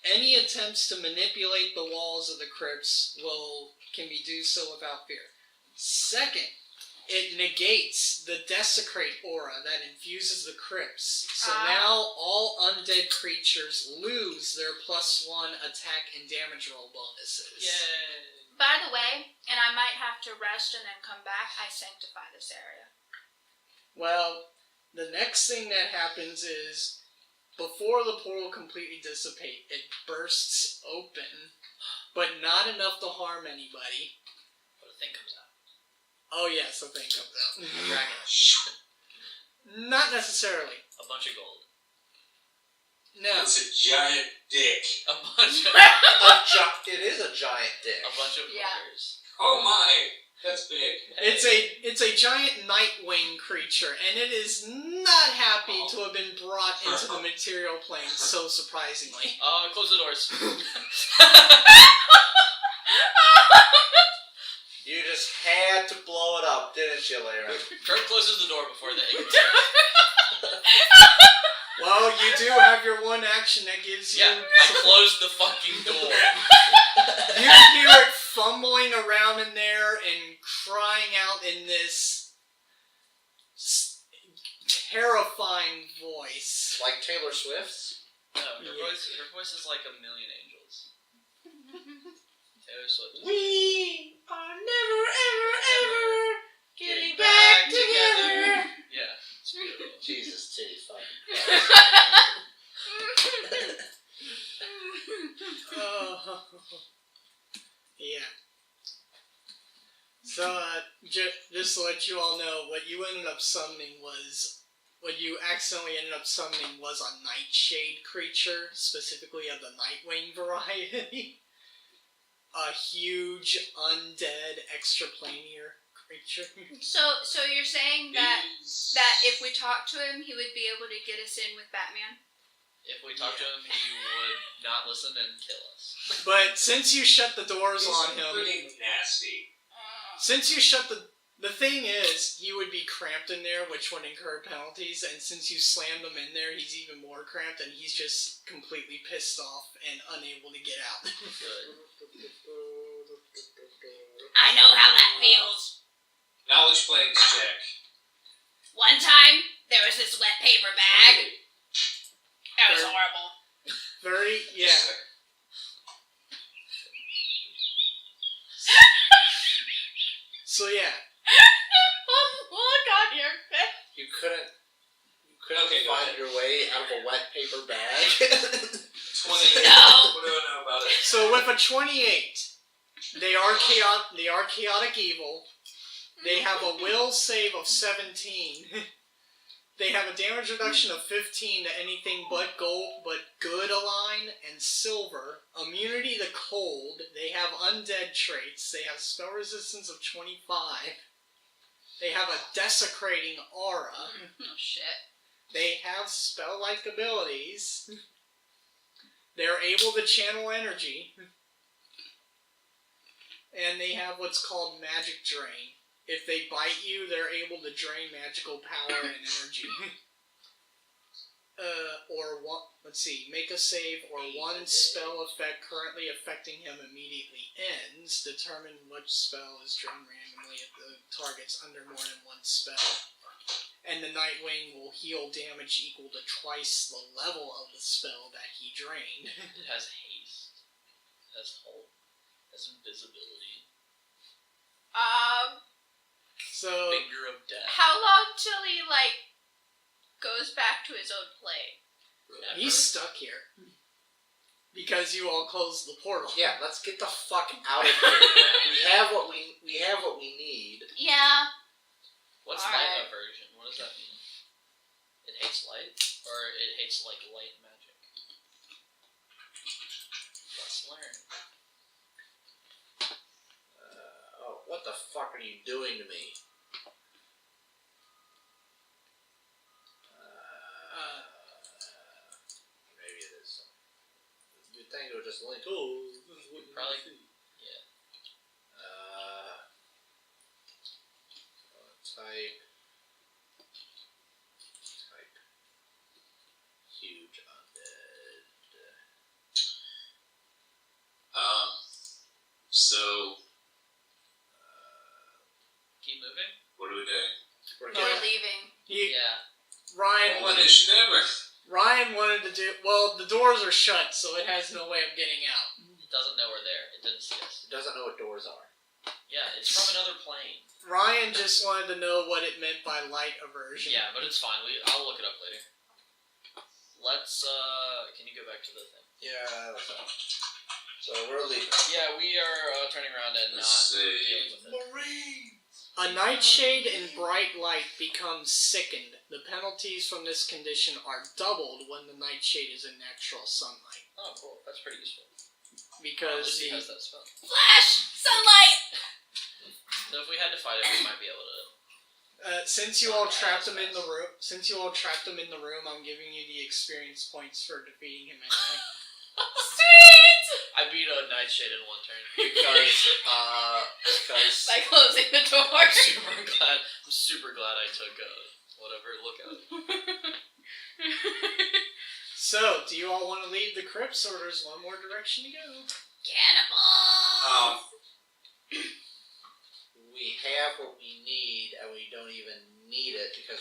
Any attempts to manipulate the walls of the crypts can be do so without fear. Second, it negates the desecrate aura that infuses the crypts. So now all undead creatures lose their +1 attack and damage roll bonuses. Yay! By the way, and I might have to rest and then come back, I sanctify this area. Well, the next thing that happens is, before the portal completely dissipates, it bursts open, but not enough to harm anybody. But a thing comes out. Oh yes, the thing comes out. A dragon. Not necessarily. A bunch of gold. No. It's a giant dick. A bunch of... It is a giant dick. A bunch of Yeah. hookers. Oh my! That's big. It's a giant Nightwing creature, and it is not happy to have been brought into the material plane so surprisingly. Close the doors. You just had to blow it up, didn't you, Larry? Kurt closes the door before the egg. Well, you do have your one action that gives you... Yeah, I closed the fucking door. You hear it fumbling around in there and crying out in this terrifying voice. Like Taylor Swift's? No, her voice is like a million angels. Taylor Swift. We are never, ever, ever getting back together. Yeah, it's beautiful. Jesus, titty fucking Oh. Yeah. So, just to let you all know, what you accidentally ended up summoning was a Nightshade creature, specifically of the Nightwing variety. A huge, undead, extraplanar creature. So you're saying that if we talk to him, he would be able to get us in with Batman? If we talk to him, he would not listen and kill us. But since you shut the doors He's on him... pretty nasty. Since you shut the thing is, he would be cramped in there, which would incur penalties, and since you slammed him in there, he's even more cramped, and he's just completely pissed off and unable to get out. Good. I know how that feels. Knowledge plays check. One time, there was this wet paper bag. That was horrible. 30, yeah. So yeah. Look on your face. You couldn't Okay, go find ahead. your way out of a wet paper bag. 28. No. What do I know about it? So with a 28, they are chaotic evil. They have a will save of 17. They have a damage reduction of 15 to anything but gold, but good align and silver. Immunity to cold. They have undead traits. They have spell resistance of 25. They have a desecrating aura. Oh shit. They have spell-like abilities. They're able to channel energy. And they have what's called magic drain. If they bite you, they're able to drain magical power and energy. Make a save, or one spell effect currently affecting him immediately ends. Determine which spell is drained randomly if the target's under more than one spell. And the Nightwing will heal damage equal to twice the level of the spell that he drained. It has haste. It has hold. It has invisibility. So, Finger of death. How long till he, goes back to his own plane? he's stuck here. Because you all closed the portal. Yeah, let's get the fuck out of here. We have what we need. Yeah. What's light aversion? What does that mean? It hates light? Or it hates, like, light magic? Let's learn. Oh, what the fuck are you doing to me? Maybe it is something. You'd think it would just link. Oh, this is what you Probably. see. Yeah. Type. Huge undead. So Keep moving? what do we do? We're We're getting. leaving. Yeah. Ryan Roll wanted. initiative or? Ryan wanted to do. Well, the doors are shut, so it has no way of getting out. It doesn't know we're there. It didn't see us. It doesn't know what doors are. Yeah, it's from another plane. Ryan just wanted to know what it meant by light aversion. Yeah, but it's fine. I'll look it up later. Let's, can you go back to the thing? Yeah, that's all. So we're leaving. Yeah, we are turning around and Let's not see. dealing with it. Marine! A nightshade in bright light becomes sickened. The penalties from this condition are doubled when the nightshade is in natural sunlight. Oh, cool. That's pretty useful. Because Lucy the, has that spell. Flash! Sunlight! So if we had to fight it, we might be able to. since you all trapped him in the room, I'm giving you the experience points for defeating him anyway. Sweet! I beat a nightshade in one turn. Because By closing the door. I'm super glad I took whatever lookout. So, do you all want to leave the crypts, or there's one more direction to go? Cannibals! we have what we need, and we don't even need it because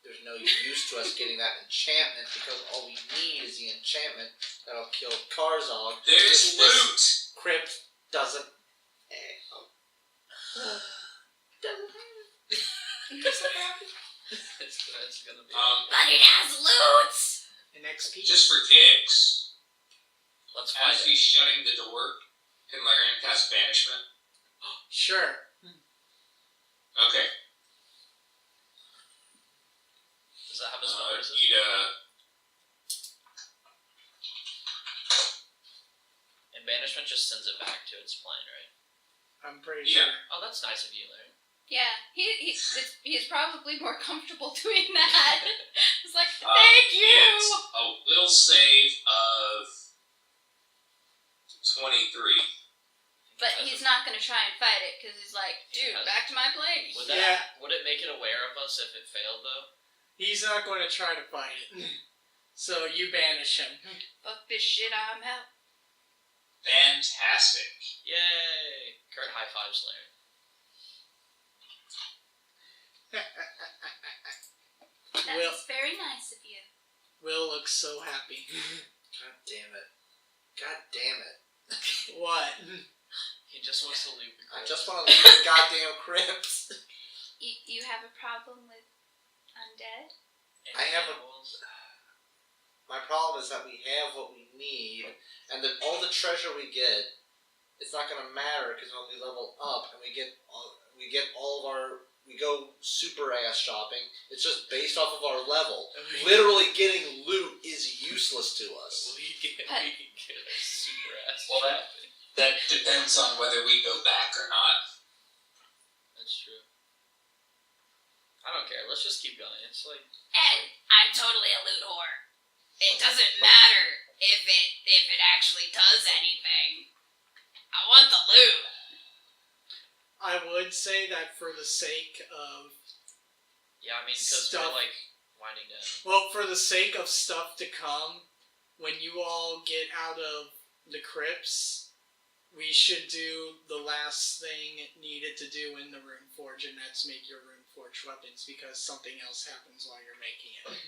there's no use to us getting that enchantment because all we need is the enchantment that'll kill Karzog. There's loot! Crypt doesn't. It's gonna be. But it has loot! An XP? Just for kicks, Let's find as it. he's shutting the door, can Larian cast banishment? Sure. Okay. Does that have a spell resist? And banishment just sends it back to its plane, right? I'm pretty Yeah. sure. Oh, that's nice of you, Larry. Yeah, he's probably more comfortable doing that. It's like, thank you! It's a will save of 23. But he's not going to try and fight it because he's like, dude, back to my plane. Would it make it aware of us if it failed, though? He's not going to try to fight it. So you banish him. Fuck this shit, I'm out. Fantastic. Yay! Kurt high fives Larry. That Will, was very nice of you. Will looks so happy. God damn it. God damn it. What? He just wants to leave the I crypt. just want to leave the goddamn crypts. You have a problem with undead? And I have a- animals. My problem is that we have what we need, and that all the treasure we get, it's not going to matter because when we level up and we get all of our, we go super ass shopping. It's just based off of our level. Literally getting loot is useless to us. We can get a super ass. Well, that depends on whether we go back or not. That's true. I don't care. Let's just keep going. It's like And I'm totally a loot whore. It doesn't matter if it actually does anything. I want the loot. I would say that for the sake of... yeah. I mean, because we're Stuff. like winding down. Well, for the sake of stuff to come, when you all get out of the crypts, we should do the last thing needed to do in the Runeforge, and that's make your Runeforge weapons, because something else happens while you're making it.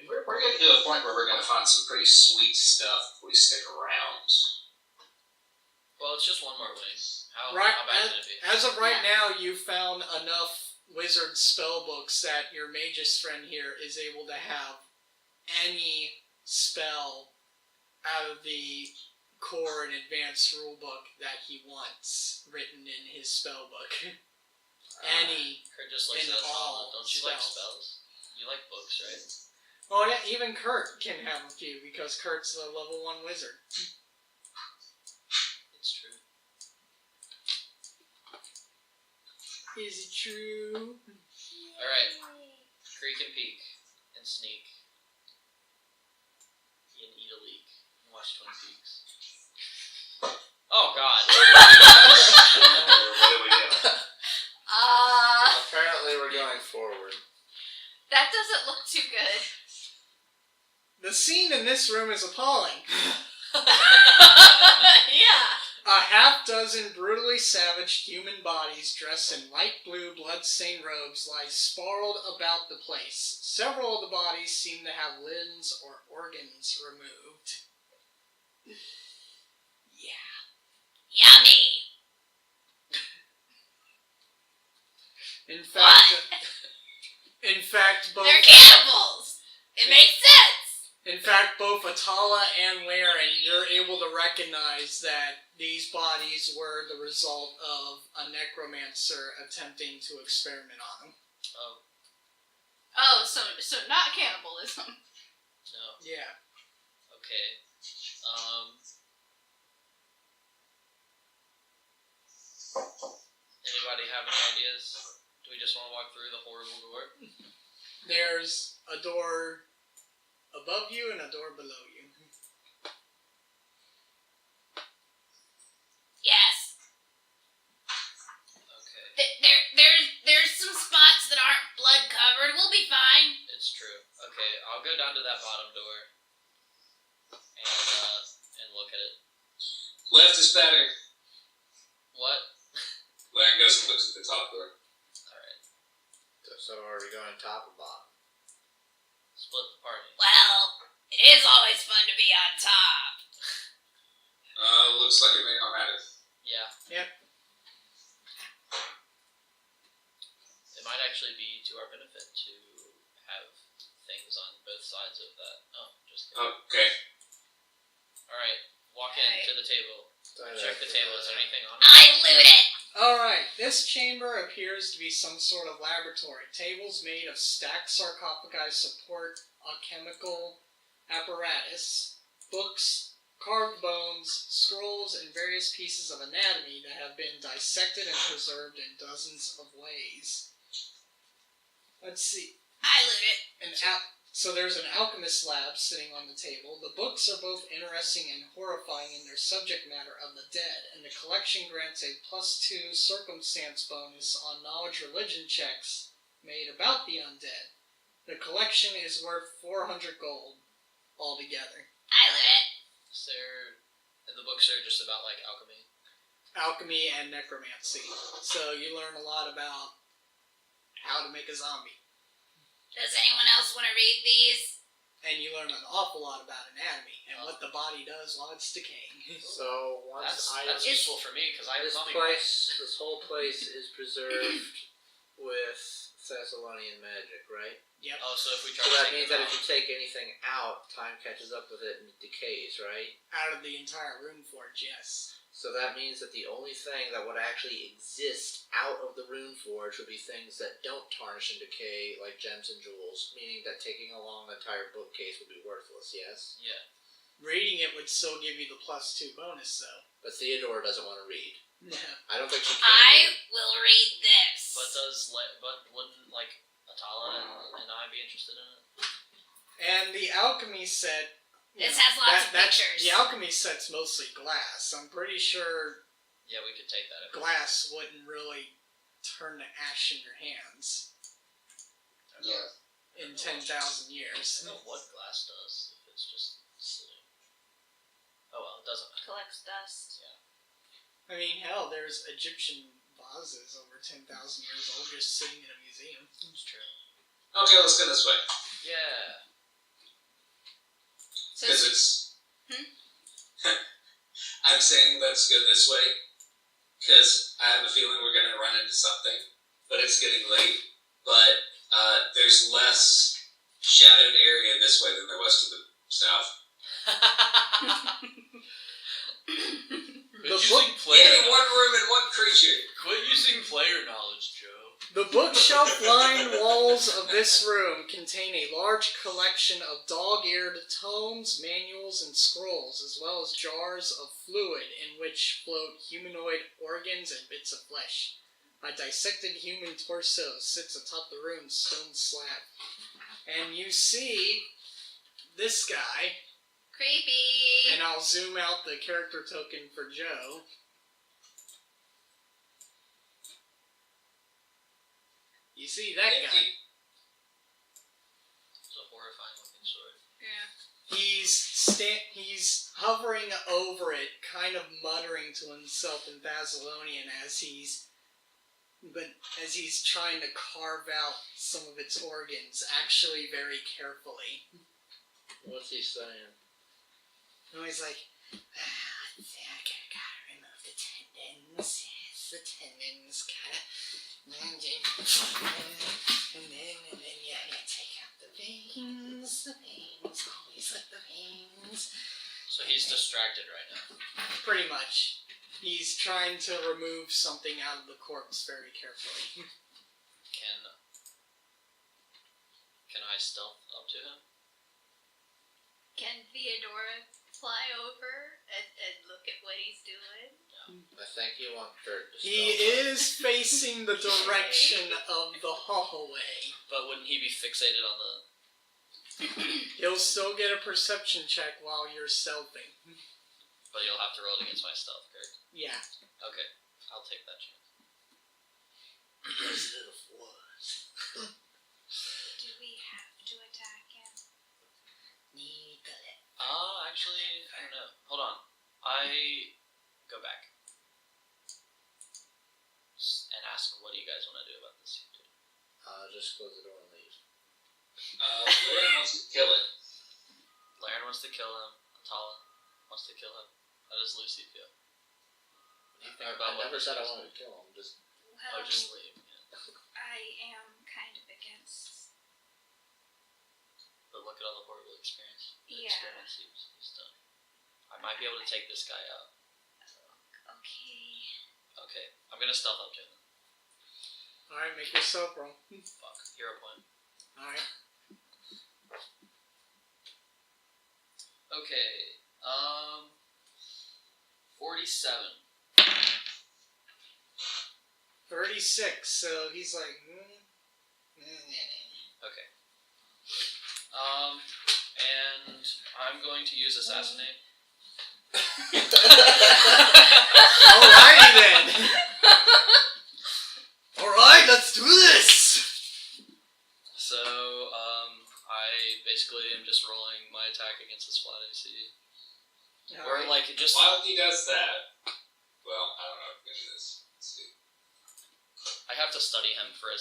We're getting to the point where we're going to find some pretty sweet stuff if we stick around. Well, it's just one more wing. How Right, bad can it be? as of right now, you found enough wizard spell books that your magus friend here is able to have any spell out of the core and advanced rulebook that he wants written in his spellbook. Any. Kurt just looks In at all Atala. Don't you like spells. spells? You like books, right? Well, yeah, even Kurt can have a few because Kurt's a level 1 wizard. It's true. Is it true? Alright. Creek and peek. And sneak. And eat a leak. And watch Twin Peaks. Oh god. What do we do? Apparently we're going forward. That doesn't look too good. The scene in this room is appalling. Yeah. A half-dozen brutally savaged human bodies dressed in light blue blood-stained robes lie sprawled about the place. Several of the bodies seem to have limbs or organs removed. Yummy. In fact, both... They're cannibals. It makes sense. In fact, both Atala and Laren, you're able to recognize that these bodies were the result of a necromancer attempting to experiment on them. Oh, Oh, so not cannibalism. no. Yeah. Okay. Anybody have any ideas? Do we just want to walk through the horrible door? There's a door above you and a door below you. Yes. Okay. There's some spots that aren't blood covered. We'll be fine. It's true. Okay, I'll go down to that bottom door and look at it. Left is better. What? Laren goes and looks at the top door. Alright. So are we going top or bottom? Split the party. Well, it is always fun to be on top. Looks like it may not matter. Yeah. Yep. It might actually be to our benefit to have things on both sides of that. Oh, just kidding. Okay. Alright, walk in to the table. Check the table. Is there anything on it? I loot it. Alright, this chamber appears to be some sort of laboratory. Tables made of stacked sarcophagi support a chemical apparatus, books, carved bones, scrolls, and various pieces of anatomy that have been dissected and preserved in dozens of ways. Let's see. I loot it. So there's an alchemist lab sitting on the table. The books are both interesting and horrifying in their subject matter of the dead, and the collection grants a +2 circumstance bonus on knowledge religion checks made about the undead. The collection is worth 400 gold altogether. I loot it. And the books are just about like alchemy. Alchemy and necromancy. So you learn a lot about how to make a zombie. Does anyone else want to read these? And you learn an awful lot about anatomy and what the body does while it's decaying. So once That's useful for me because I have this zombie. whole place is preserved with Thessalonian magic, right? Yep. Oh, so if we try So to that take means them that if out- you take anything out, time catches up with it and it decays, right? Out of the entire Runeforge, yes. So that means that the only thing that would actually exist out of the Runeforge would be things that don't tarnish and decay, like gems and jewels, meaning that taking along the entire bookcase would be worthless, yes? Yeah. Reading it would still give you the +2 bonus, though. But Theodore doesn't want to read. No. I don't think she can. I read. will read this. But wouldn't like Atala and I be interested in it? And the alchemy set... This has lots of pictures. The alchemy set's mostly glass. I'm pretty sure Yeah, we could take that. glass wouldn't really turn to ash in your hands Yeah. in 10,000 years. I don't know what glass does if it's just sitting. Oh well, it doesn't matter. Collects dust. I mean, hell, there's Egyptian vases over 10,000 years old just sitting in a museum. It's true. Okay, let's go this way. Yeah. So Because it's... Hmm? I'm saying let's go this way, because I have a feeling we're going to run into something, but it's getting late. But there's less shadowed area this way than there was to the south. Quit The using book- player Yay, one room and one creature. Quit using player knowledge, Joe. The bookshelf-lined walls of this room contain a large collection of dog-eared tomes, manuals, and scrolls, as well as jars of fluid in which float humanoid organs and bits of flesh. A dissected human torso sits atop the room's stone slab. And you see this guy, Creepy. and I'll zoom out the character token for Joe. You see that guy. It's a horrifying looking sword. Yeah. He's hovering over it, kind of muttering to himself in Thessalonian as he's trying to carve out some of its organs, actually very carefully. What's he saying? And he's like, I gotta remove the tendons. Yes, the tendons gotta. And then you take out the veins. The veins, always like the veins. So he's distracted right now. Pretty much. He's trying to remove something out of the corpse very carefully. Can I stealth up to him? Can Theodora fly over and look at what he's doing? I think you want Kurt to He is facing the direction of the hallway. But wouldn't he be fixated on the... He'll still get a perception check while you're stealthing. But you'll have to roll it against my stealth, correct? Yeah. Okay, I'll take that chance. Do we have to attack him? Actually, I don't know. Hold on. I go back. And ask, what do you guys want to do about this? Just close the door and leave. Lauren wants to kill it. Laren wants to kill him. Atala wants to kill him. How does Lucy feel? What do you think about I what never this said I is? wanted to kill him. Just Well, Just leave. Yeah. I am kind of against. But look at all the horrible experience. Yeah. He's done. I might be able to take this guy out. Okay. Okay, I'm gonna stealth up to him. Alright, make yourself roll. Fuck. Hero point. Alright. Okay. 47. 36, so he's like... Okay. And I'm going to use assassinate. Alrighty then! Alright, let's do this! So, I basically am just rolling my attack against his flat AC. Or like just. While he does that, well, I don't know if I'm gonna do this. Let's see. I have to study him for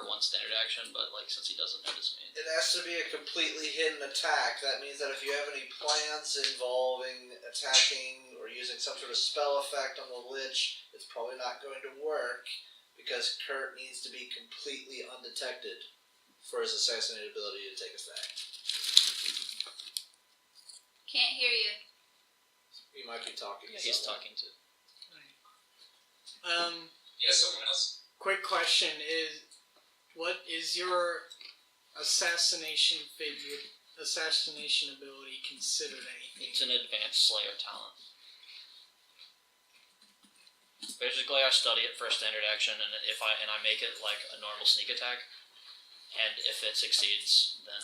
one standard action, but like since he doesn't notice me. it has to be a completely hidden attack. That means that if you have any plans involving attacking or using some sort of spell effect on the Lich, it's probably not going to work because Kurt needs to be completely undetected for his assassinate ability to take effect. Can't hear you. He might be talking. Yeah, he's talking to. Yeah, someone else. Quick question is, what is your assassination ability considered anything? It's an advanced Slayer talent. Basically, I study it for a standard action, and if I make it like a normal sneak attack, and if it succeeds, then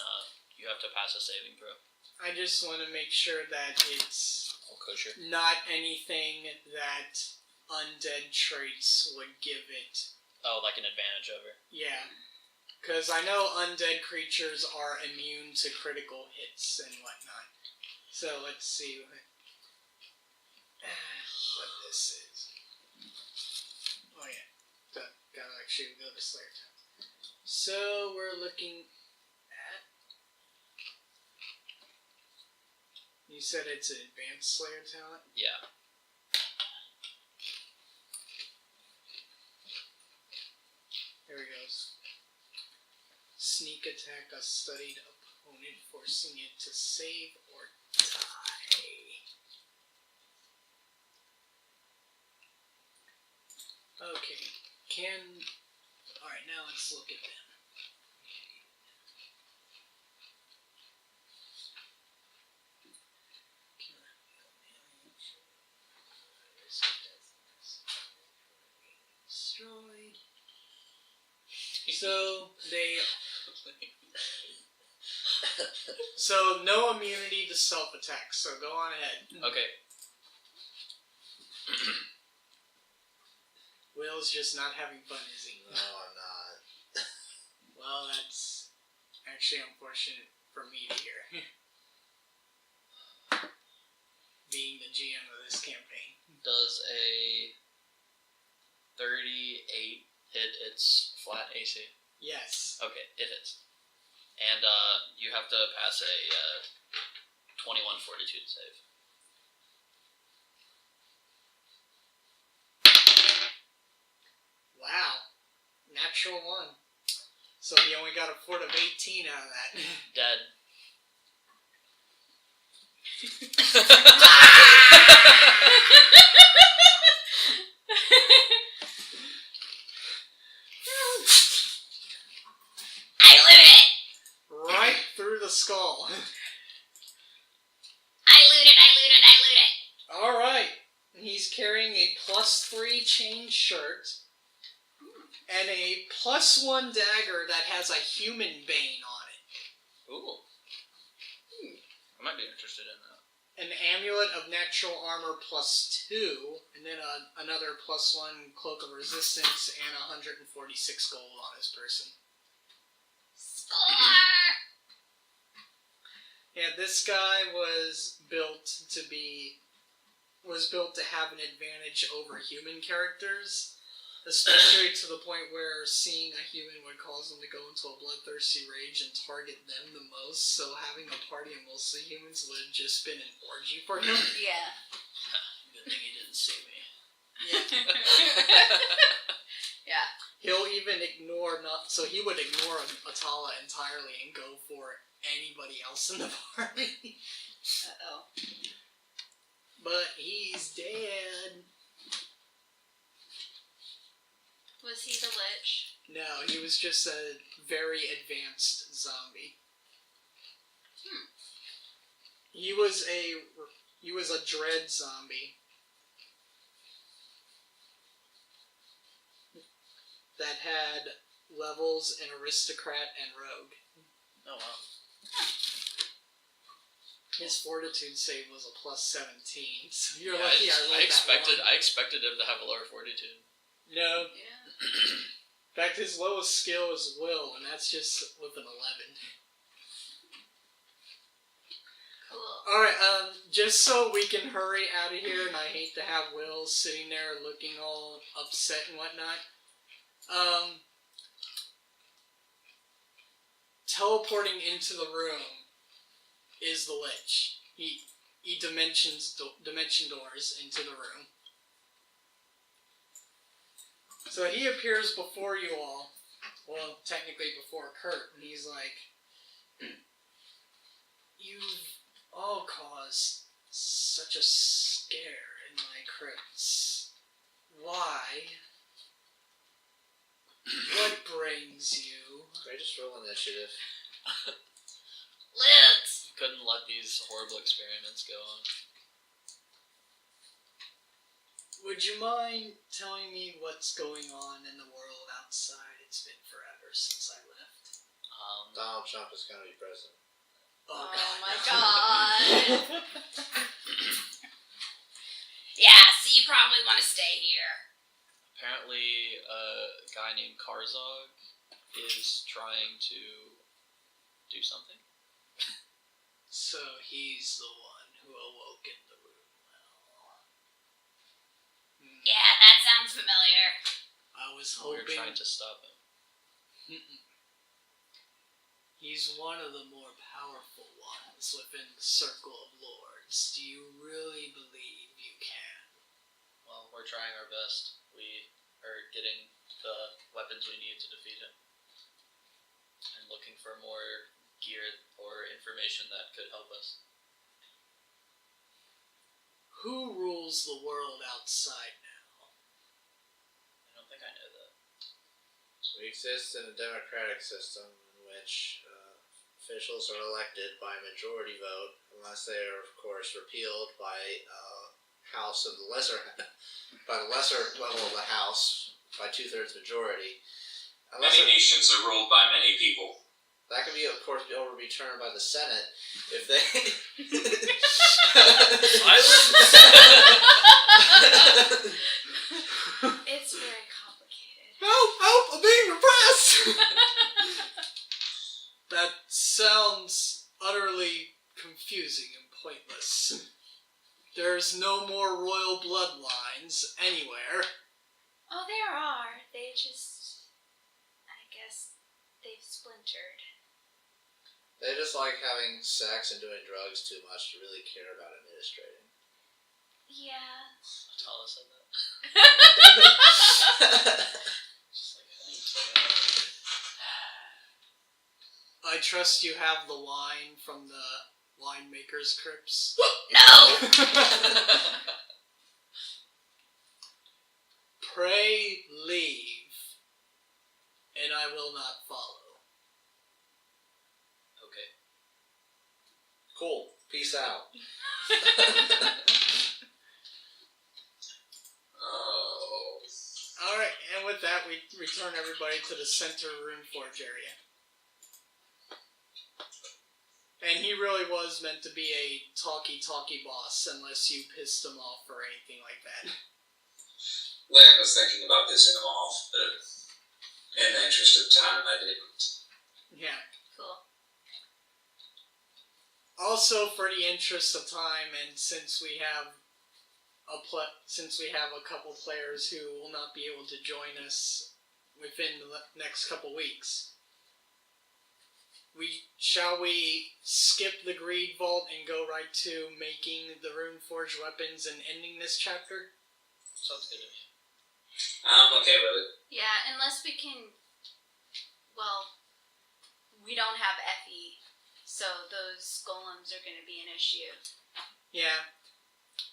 you have to pass a saving throw. I just want to make sure that it's All kosher. not anything that undead traits would give it. Oh, like an advantage over. Yeah. Because I know undead creatures are immune to critical hits and whatnot. So let's see what this is. Oh yeah. Gotta actually go to Slayer Town. So we're looking at... You said it's an advanced Slayer talent? Yeah. Here it goes. Sneak attack a studied opponent, forcing it to save or die. can... Alright, now let's look at them. Destroyed. So no immunity to self attacks. So go on ahead. Okay. Will's just not having fun, is he? No, I'm not. Well, that's actually unfortunate for me to hear. Being the GM of this campaign. Does a 38 hit its flat AC? Yes. Okay, it hits. And you have to pass a 21 fortitude save. Wow. Natural 1. So he only got a fort of 18 out of that. Dead. I loot it! Right through the skull. I loot it! Alright. He's carrying a +3 chain shirt and a +1 dagger that has a human bane on it. Ooh. I might be interested in that. An amulet of natural armor +2, and then another +1 cloak of resistance, and 146 gold on his person. Score! Yeah, this guy was built to have an advantage over human characters, especially to the point where seeing a human would cause them to go into a bloodthirsty rage and target them the most, so having a party of mostly humans would have just been an orgy for him. Yeah. Good thing he didn't see me. Yeah. He'll even ignore he would ignore Atala entirely and go for anybody else in the party. Uh-oh. But he's dead. Was he the Lich? No, he was just a very advanced zombie. He was a dread zombie that had levels in aristocrat and rogue. Oh wow. His fortitude save was a +17, so you're Yeah, lucky I rolled that I expected him to have a lower fortitude. one. No. Yeah. In fact, his lowest skill is will, and that's just with an 11. Cool. Alright, just so we can hurry out of here, and I hate to have Will sitting there looking all upset and whatnot, teleporting into the room is the Lich. He dimension doors into the room. So he appears before you all, well, technically before Kurt, and he's like, "You've all caused such a scare in my crypts. Why? What brings you?" Can I just roll initiative? Loot! Couldn't let these horrible experiments go on. Would you mind telling me what's going on in the world outside? It's been forever since I left. Donald Trump is going to be president. Oh God. my god. Yeah, so you probably want to stay here. Apparently, a guy named Karzog is trying to do something. So he's the one who awoke in the room. Yeah, that sounds familiar. I was We're hoping... trying to stop him. He's one of the more powerful ones within the circle of lords. Do you really believe you can? Well, we're trying our best. We are getting the weapons we need to defeat him. And looking for more gear or information that could help us. Who rules the world outside now? I don't think I know that. We exist in a democratic system in which officials are elected by majority vote, unless they are, of course, repealed by House of the lesser, by the lesser level of the House by 2/3 majority. Many nations are ruled by many people. That could be, of course, overturned by the Senate if they. It's very complicated. Help! I'm being repressed! That sounds utterly confusing and pointless. There's no more royal bloodlines anywhere. Oh, there are. They just, I guess, they've splintered. They just like having sex and doing drugs too much to really care about administrating. Yeah. Atala said that. Just like, I trust you have the wine from the winemaker's crypts. No! Pray leave, and I will not follow. okay. Cool. Peace out. Oh. Alright, and with that, we return everybody to the center Runeforge area. And he really was meant to be a talky boss, unless you pissed him off or anything like that. Lan was thinking about pissing him off, but in the interest of time, I didn't. Yeah. Cool. Also, for the interest of time, and since we have a couple players who will not be able to join us within the next couple weeks, shall we skip the Greed Vault and go right to making the Runeforge weapons and ending this chapter? Sounds good to me. I'm okay with it. Yeah, unless we can. Well, we don't have FE, so those golems are going to be an issue. Yeah.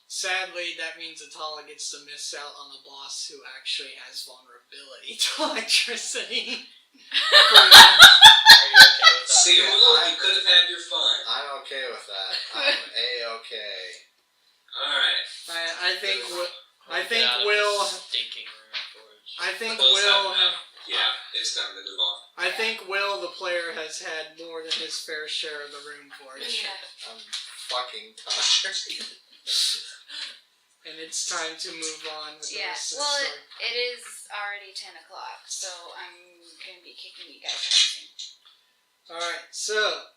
Sadly, that means Atala gets to miss out on a boss who actually has vulnerability to electricity. Are you okay with that? See, Yeah, Will, you could have had your fun. I'm okay with that. I'm A-okay. Alright. I think Get out of Will. this stinking Runeforge. I think Will's Will. had enough. Yeah, it's time to move on. I think Will, the player, has had more than his fair share of the Runeforge, Yeah. I'm fucking tired. and it's time to move on with the Yeah, rest of well, the story. it is already 10 o'clock, so I'm going to be kicking you guys out soon. Alright, so,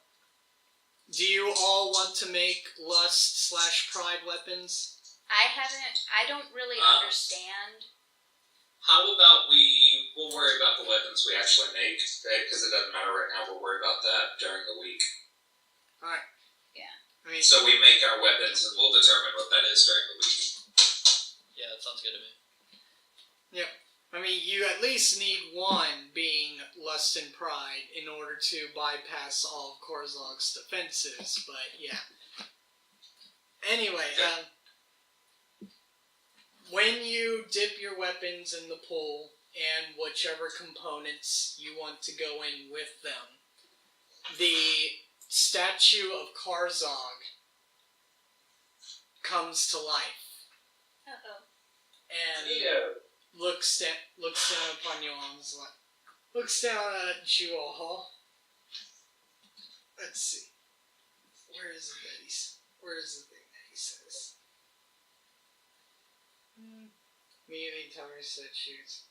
do you all want to make lust/pride weapons? I don't really understand. How about we'll worry about the weapons we actually make, because it doesn't matter right now, we'll worry about that during the week. Alright. Yeah. I mean, So we make our weapons and we'll determine what that is during the week. Yeah, that sounds good to me. yep. I mean, you at least need one being lust and pride in order to bypass all of Korzog's defenses, but yeah. Anyway, when you dip your weapons in the pool and whichever components you want to go in with them, the statue of Korzog comes to life Uh-oh. and looks down upon you all and is like, looks down at you all. Let's see. Where is the thing that he says? Immediately Tower said shoots.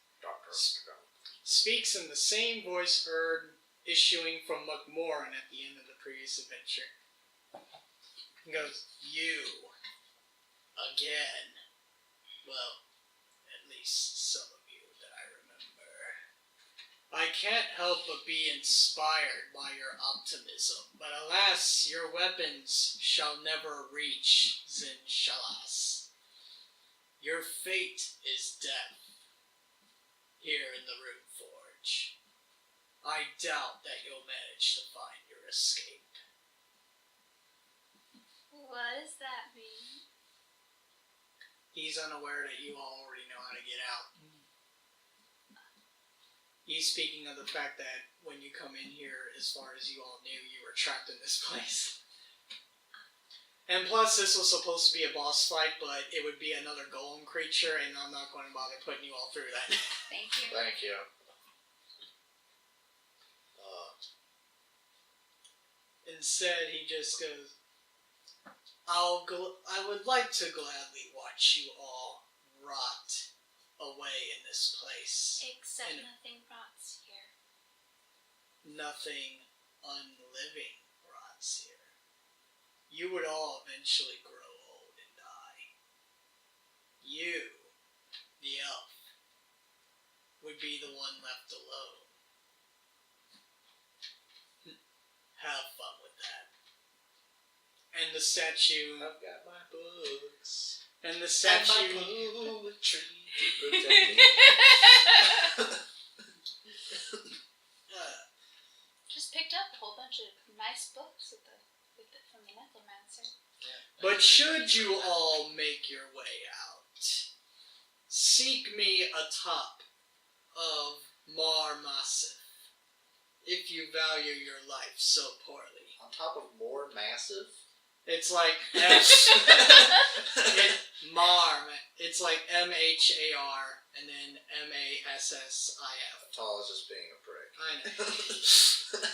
Speaks in the same voice heard issuing from McMoran at the end of the previous adventure. He goes, "You. Again. Well, at least some of you that I remember. I can't help but be inspired by your optimism, but alas, your weapons shall never reach Zinshalas. Your fate is death, here in the Runeforge. I doubt that you'll manage to find your escape." What does that mean? He's unaware that you all already know how to get out. He's speaking of the fact that when you come in here, as far as you all knew, you were trapped in this place. And plus, this was supposed to be a boss fight, but it would be another golem creature, and I'm not going to bother putting you all through that. Thank you. Thank you. Instead, he just goes, I would like to gladly watch you all rot away in this place. Except And nothing rots here. nothing unliving rots here. You would all eventually grow old and die. You, the elf, would be the one left alone. Have fun with that. And the statue... I've got my books. And the statue... And my poetry to protect me. Just picked up a whole bunch of nice books from the Necromancer. But should you all make your way out, seek me atop of Mar Massif, if you value your life so poorly. On top of more massive? It's like Mar. It's like MHAR and then MASSIF. Tall is just being a prick. I know.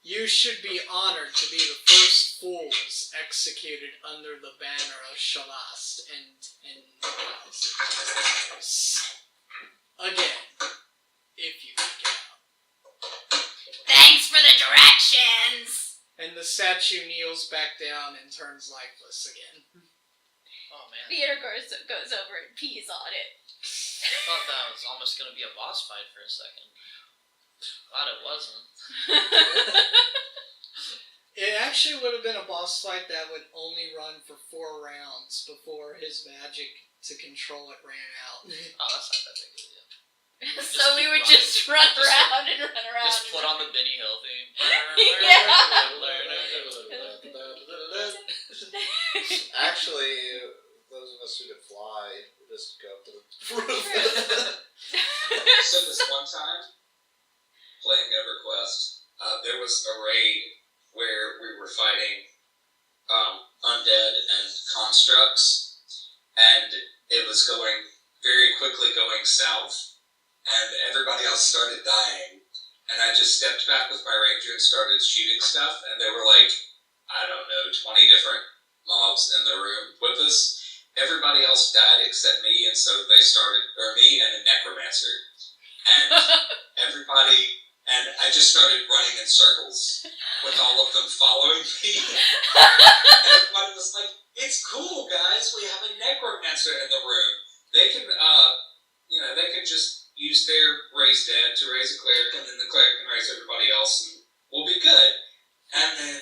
You should be honored to be the first fools executed under the banner of Shalast and again, if you can get out. Thanks for the directions! And the statue kneels back down and turns lifeless again. Oh man, Theodore goes over and pees on it. I thought that was almost gonna be a boss fight for a second. Glad it wasn't. It actually would have been a boss fight that would only run for 4 rounds before his magic to control it ran out. Oh, that's not that big of a deal. So we would just run around and run around. Just put on the Benny Hill theme. Actually, those of us who could fly would just go up to the roof. So this one time, playing EverQuest, there was a raid where we were fighting undead and constructs, and it was very quickly going south, and everybody else started dying, and I just stepped back with my ranger and started shooting stuff, and there were like, I don't know, 20 different mobs in the room with us. Everybody else died except me, and so they started, or me and a necromancer, and I just started running in circles with all of them following me. And everybody was like, "It's cool, guys. We have a necromancer in the room. They can, they can just use their raise dead to raise a cleric, and then the cleric can raise everybody else, and we'll be good." And then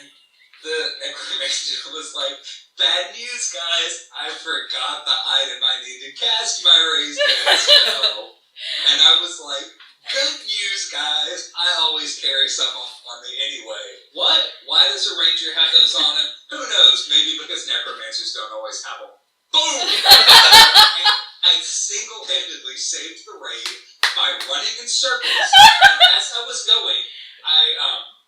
the necromancer was like, "Bad news, guys. I forgot the item I need to cast my raise dead spell." And I was like, "Good news, guys. I always carry some on me anyway." What? Why does a ranger have those on him? Who knows? Maybe because necromancers don't always have them. Boom! I single-handedly saved the raid by running in circles. And as I was going, I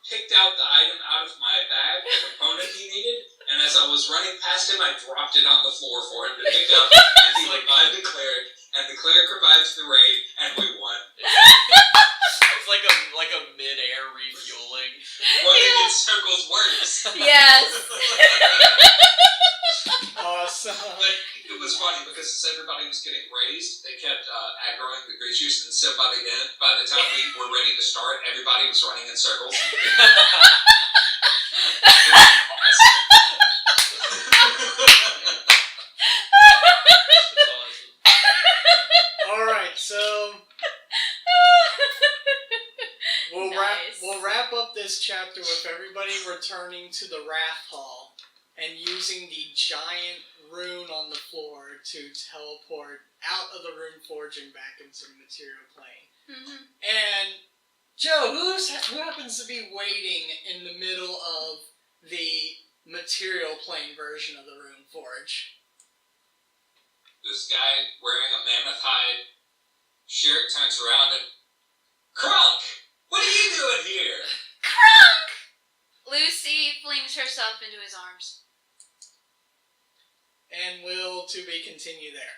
picked out the item out of my bag, the component he needed, and as I was running past him, I dropped it on the floor for him to pick up, and he revived the cleric, and the cleric revived the raid, and we won. It's like a mid-air refueling. Running in circles works. Yes. Awesome. But it was funny because as everybody was getting raised, they kept aggroing the creatures, and so by the time we were ready to start, everybody was running in circles. Alright, so we'll wrap up this chapter with everybody returning to the Wrath Hall and using the giant rune on the floor to teleport out of the Runeforge and back into the material plane. Mm-hmm. And Joe, who happens to be waiting in the middle of the material plane version of the Runeforge? This guy wearing a mammoth hide shirt turns around and, Crunk! What are you doing here? Crunk! Lucy flings herself into his arms. And will to be continue there.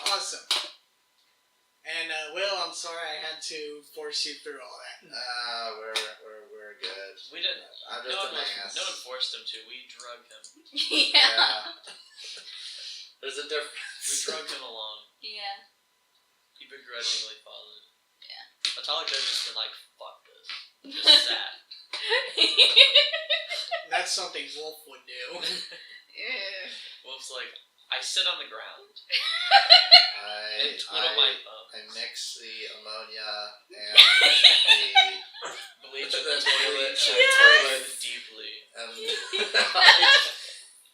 Awesome. And Will, I'm sorry I had to force you through all that. We're good. We didn't. I'm just an ass. No one forced him to. We drugged him. Yeah. There's a difference. We drugged him along. Yeah. He begrudgingly followed. Yeah. Metallic could have just been like, fuck this. Just sat. That's something Wolf would do. Ew. Wolf's like, I sit on the ground I and twiddle my thumb. I mix the ammonia and Bleach the in the toilet bleach and in the toilet toilet. deeply.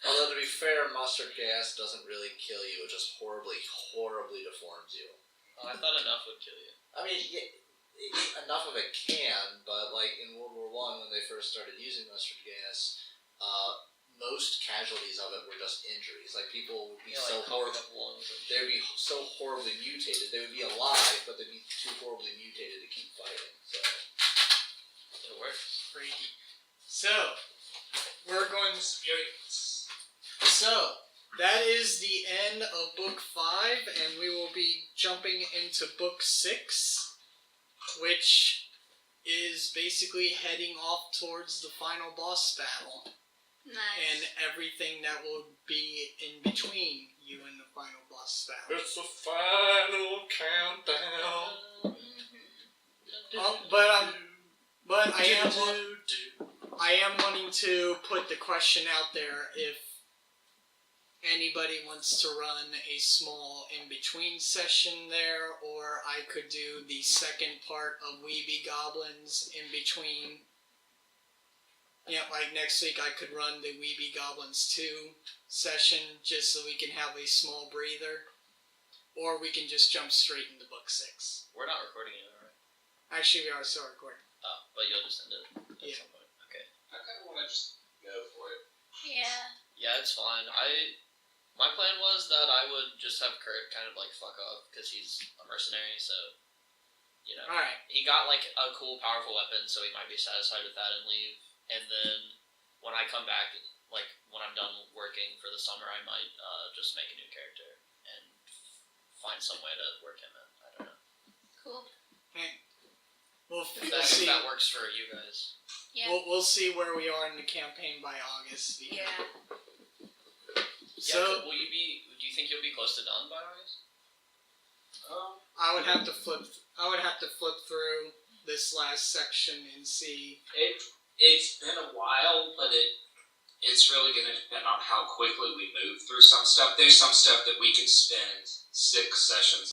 Although to be fair, mustard gas doesn't really kill you; it just horribly deforms you. Oh, I thought enough would kill you. I mean, enough of it can, but like in World War I, when they first started using mustard gas, most casualties of it were just injuries. Like people would be so horrible. They would be so horribly mutated. They would be alive, but they'd be too horribly mutated to keep fighting. So It works. Freaky. So, we're going to... Experience. So, that is the end of Book 5, and we will be jumping into Book 6, which is basically heading off towards the final boss battle. Nice. And everything that will be in between you and the final boss battle. it's the final countdown. But I am wanting to put the question out there if anybody wants to run a small in-between session there, or I could do the second part of Weeby Goblins in between. Yeah, like next week I could run the Weeby Goblins 2 session just so we can have a small breather. Or we can just jump straight into Book 6. We're not recording it, alright? Actually, we are still recording. Oh, but you'll just end it at Yeah. some point. Okay. I kind of want to just go for it. Yeah. Yeah, it's fine. My plan was that I would just have Kurt kind of like fuck off because he's a mercenary, so you know. Alright. He got like a cool, powerful weapon, so he might be satisfied with that and leave. And then when I come back, like when I'm done working for the summer, I might just make a new character and find some way to work him in. I don't know. Cool. Okay. We'll If see. that works for you guys. Yeah. We'll see where we are in the campaign by August. Yeah. So Yeah, do you think you'll be close to done by August? I would have to flip through this last section and see. It's been a while, but it's really going to depend on how quickly we move through some stuff. There's some stuff that we could spend 6 sessions